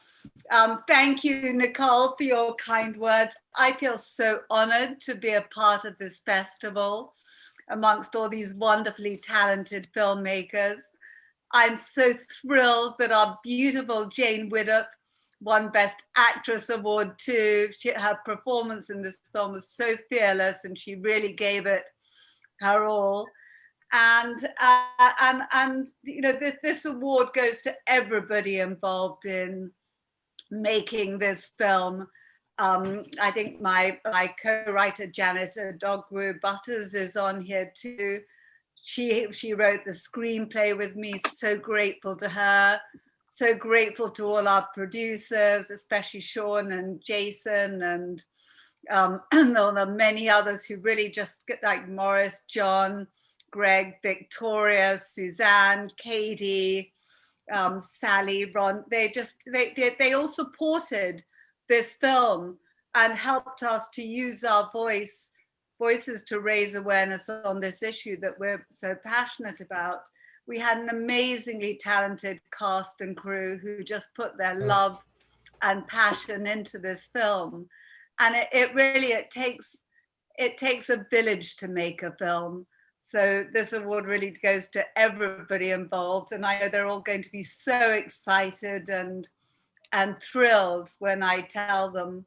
S10: Thank you, Nicole, for your kind words. I feel so honored to be a part of this festival amongst all these wonderfully talented filmmakers. I'm so thrilled that our beautiful Jane Widdop won Best Actress Award too. Her performance in this film was so fearless, and she really gave it her all. And you know, this award goes to everybody involved in making this film. I think my co-writer Janet Dogwu Butters is on here too. She wrote the screenplay with me. So grateful to her. So grateful to all our producers, especially Sean and Jason, and all the many others who really just get, like Morris, John, Greg, Victoria, Suzanne, Katie, Sally, Ron. They all supported this film and helped us to use our voices to raise awareness on this issue that we're so passionate about. We had an amazingly talented cast and crew who just put their love and passion into this film. And it takes a village to make a film. So this award really goes to everybody involved. And I know they're all going to be so excited and thrilled when I tell them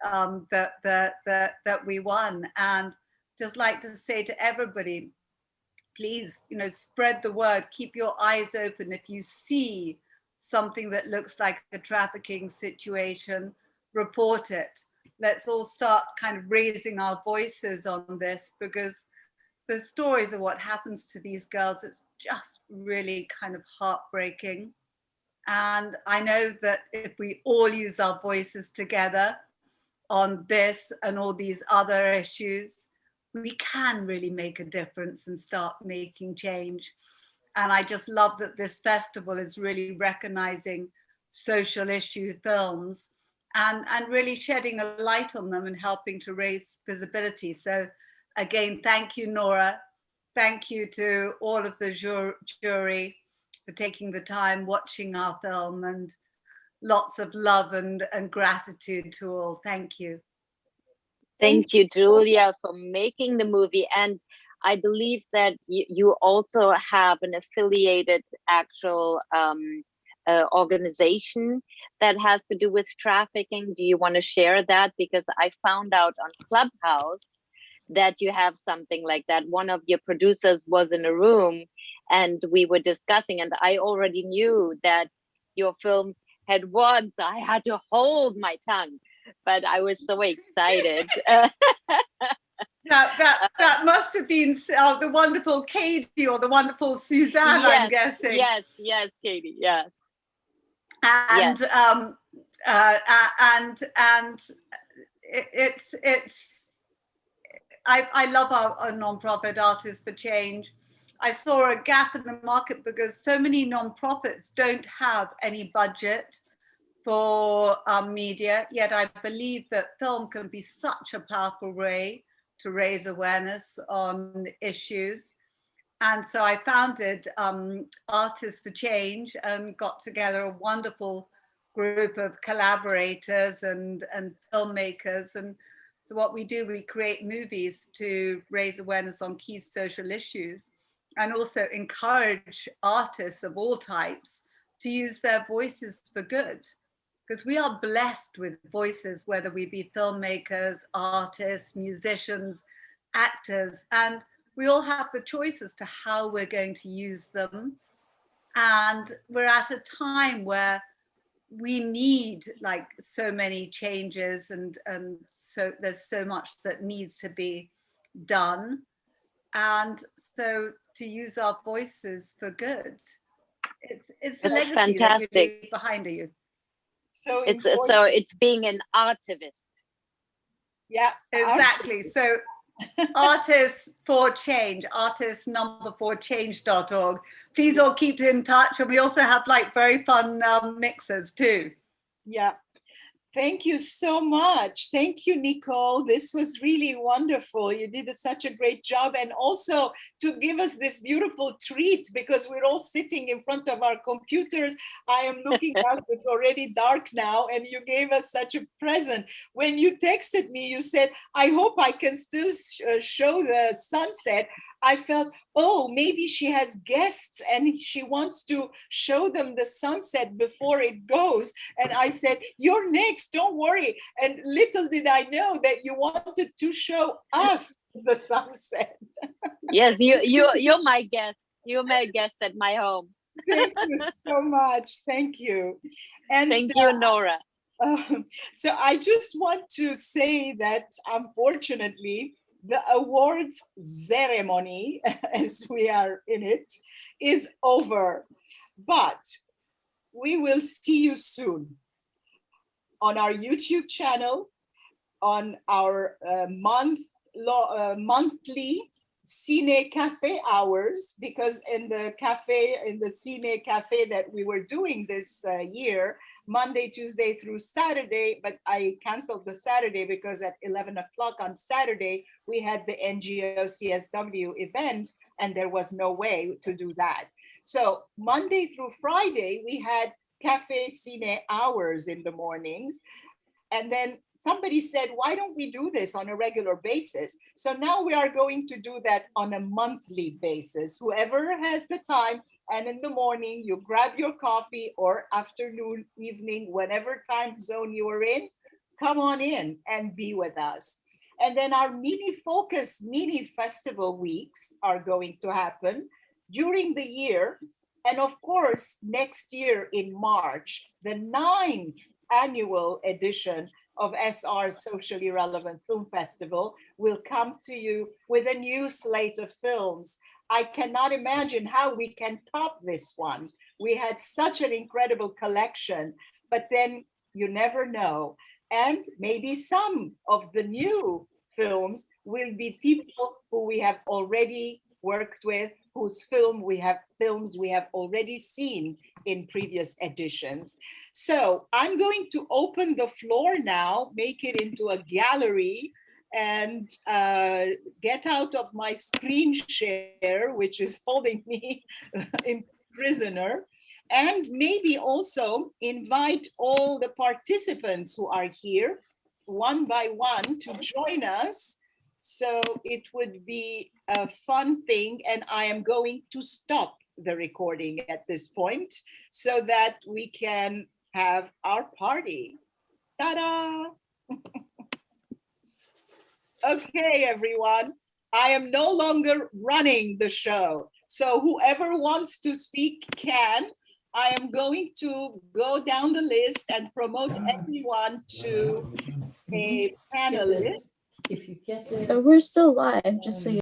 S10: that we won. And just like to say to everybody, please, you know, spread the word, keep your eyes open. If you see something that looks like a trafficking situation, report it. Let's all start kind of raising our voices on this, because the stories of what happens to these girls, it's just really kind of heartbreaking. And I know that if we all use our voices together on this and all these other issues, we can really make a difference and start making change. And I just love that this festival is really recognizing social issue films and really shedding a light on them and helping to raise visibility. So again, thank you, Nora. Thank you to all of the jury for taking the time watching our film, and lots of love and gratitude to all. Thank you.
S6: Thank you, Julia, for making the movie. And I believe that you also have an affiliated actual organization that has to do with trafficking. Do you want to share that? Because I found out on Clubhouse that you have something like that. One of your producers was in a room and we were discussing, and I already knew that your film had won, so I had to hold my tongue, but I was so excited.
S10: That must have been the wonderful Katie or the wonderful Suzanne,
S6: yes,
S10: I'm guessing.
S6: Yes, Katie, yes.
S10: And
S6: yes.
S10: It's I love our nonprofit Artists for Change. I saw a gap in the market because so many nonprofits don't have any budget for media, yet I believe that film can be such a powerful way to raise awareness on issues. And so I founded Artists for Change and got together a wonderful group of collaborators and filmmakers. And So what we do, we create movies to raise awareness on key social issues and also encourage artists of all types to use their voices for good. Because we are blessed with voices, whether we be filmmakers, artists, musicians, actors, and we all have the choice as to how we're going to use them. And we're at a time where we need like so many changes and so there's so much that needs to be done. And so to use our voices for good, it's the
S6: That's
S10: legacy that you
S6: fantastic.
S10: leave behind you.
S1: So
S6: it's being an artivist.
S10: Yeah, exactly. So Artists for Change, artistnumber4change.org. Please all keep in touch. And we also have like very fun mixers too.
S1: Yeah. Thank you so much. Thank you, Nicole. This was really wonderful. You did such a great job. And also to give us this beautiful treat, because we're all sitting in front of our computers. I am looking out, it's already dark now, and you gave us such a present. When you texted me, you said, I hope I can still show the sunset. I felt, oh, maybe she has guests and she wants to show them the sunset before it goes. And I said, you're next, don't worry. And little did I know that you wanted to show us the sunset.
S6: Yes, you're my guest. You're my guest at my home.
S1: Thank you so much. Thank you. And
S6: thank you, Nora.
S1: So I just want to say that unfortunately, the awards ceremony, as we are in it, is over. But we will see you soon on our YouTube channel, on our monthly Cine Cafe hours, because in the Cine Cafe that we were doing this year, Monday, Tuesday through Saturday, but I canceled the Saturday because at 11 o'clock on Saturday, we had the NGO CSW event and there was no way to do that. So Monday through Friday, we had Cafe Cine hours in the mornings. And then somebody said, why don't we do this on a regular basis? So now we are going to do that on a monthly basis. Whoever has the time, and in the morning, you grab your coffee, or afternoon, evening, whatever time zone you are in, come on in and be with us. And then our mini festival weeks are going to happen during the year. And of course, next year in March, the 9th annual edition of SR Socially Relevant Film Festival will come to you with a new slate of films. I cannot imagine how we can top this one. We had such an incredible collection, but then you never know. And maybe some of the new films will be people who we have already worked with, whose films we have already seen in previous editions. So I'm going to open the floor now, make it into a gallery, and get out of my screen share, which is holding me in prisoner, and maybe also invite all the participants who are here one by one to join us. So it would be a fun thing, and I am going to stop the recording at this point so that we can have our party. Ta-da! Okay, everyone, I am no longer running the show. So whoever wants to speak can. I am going to go down the list and promote everyone to a panelist.
S3: So we're still live, just so you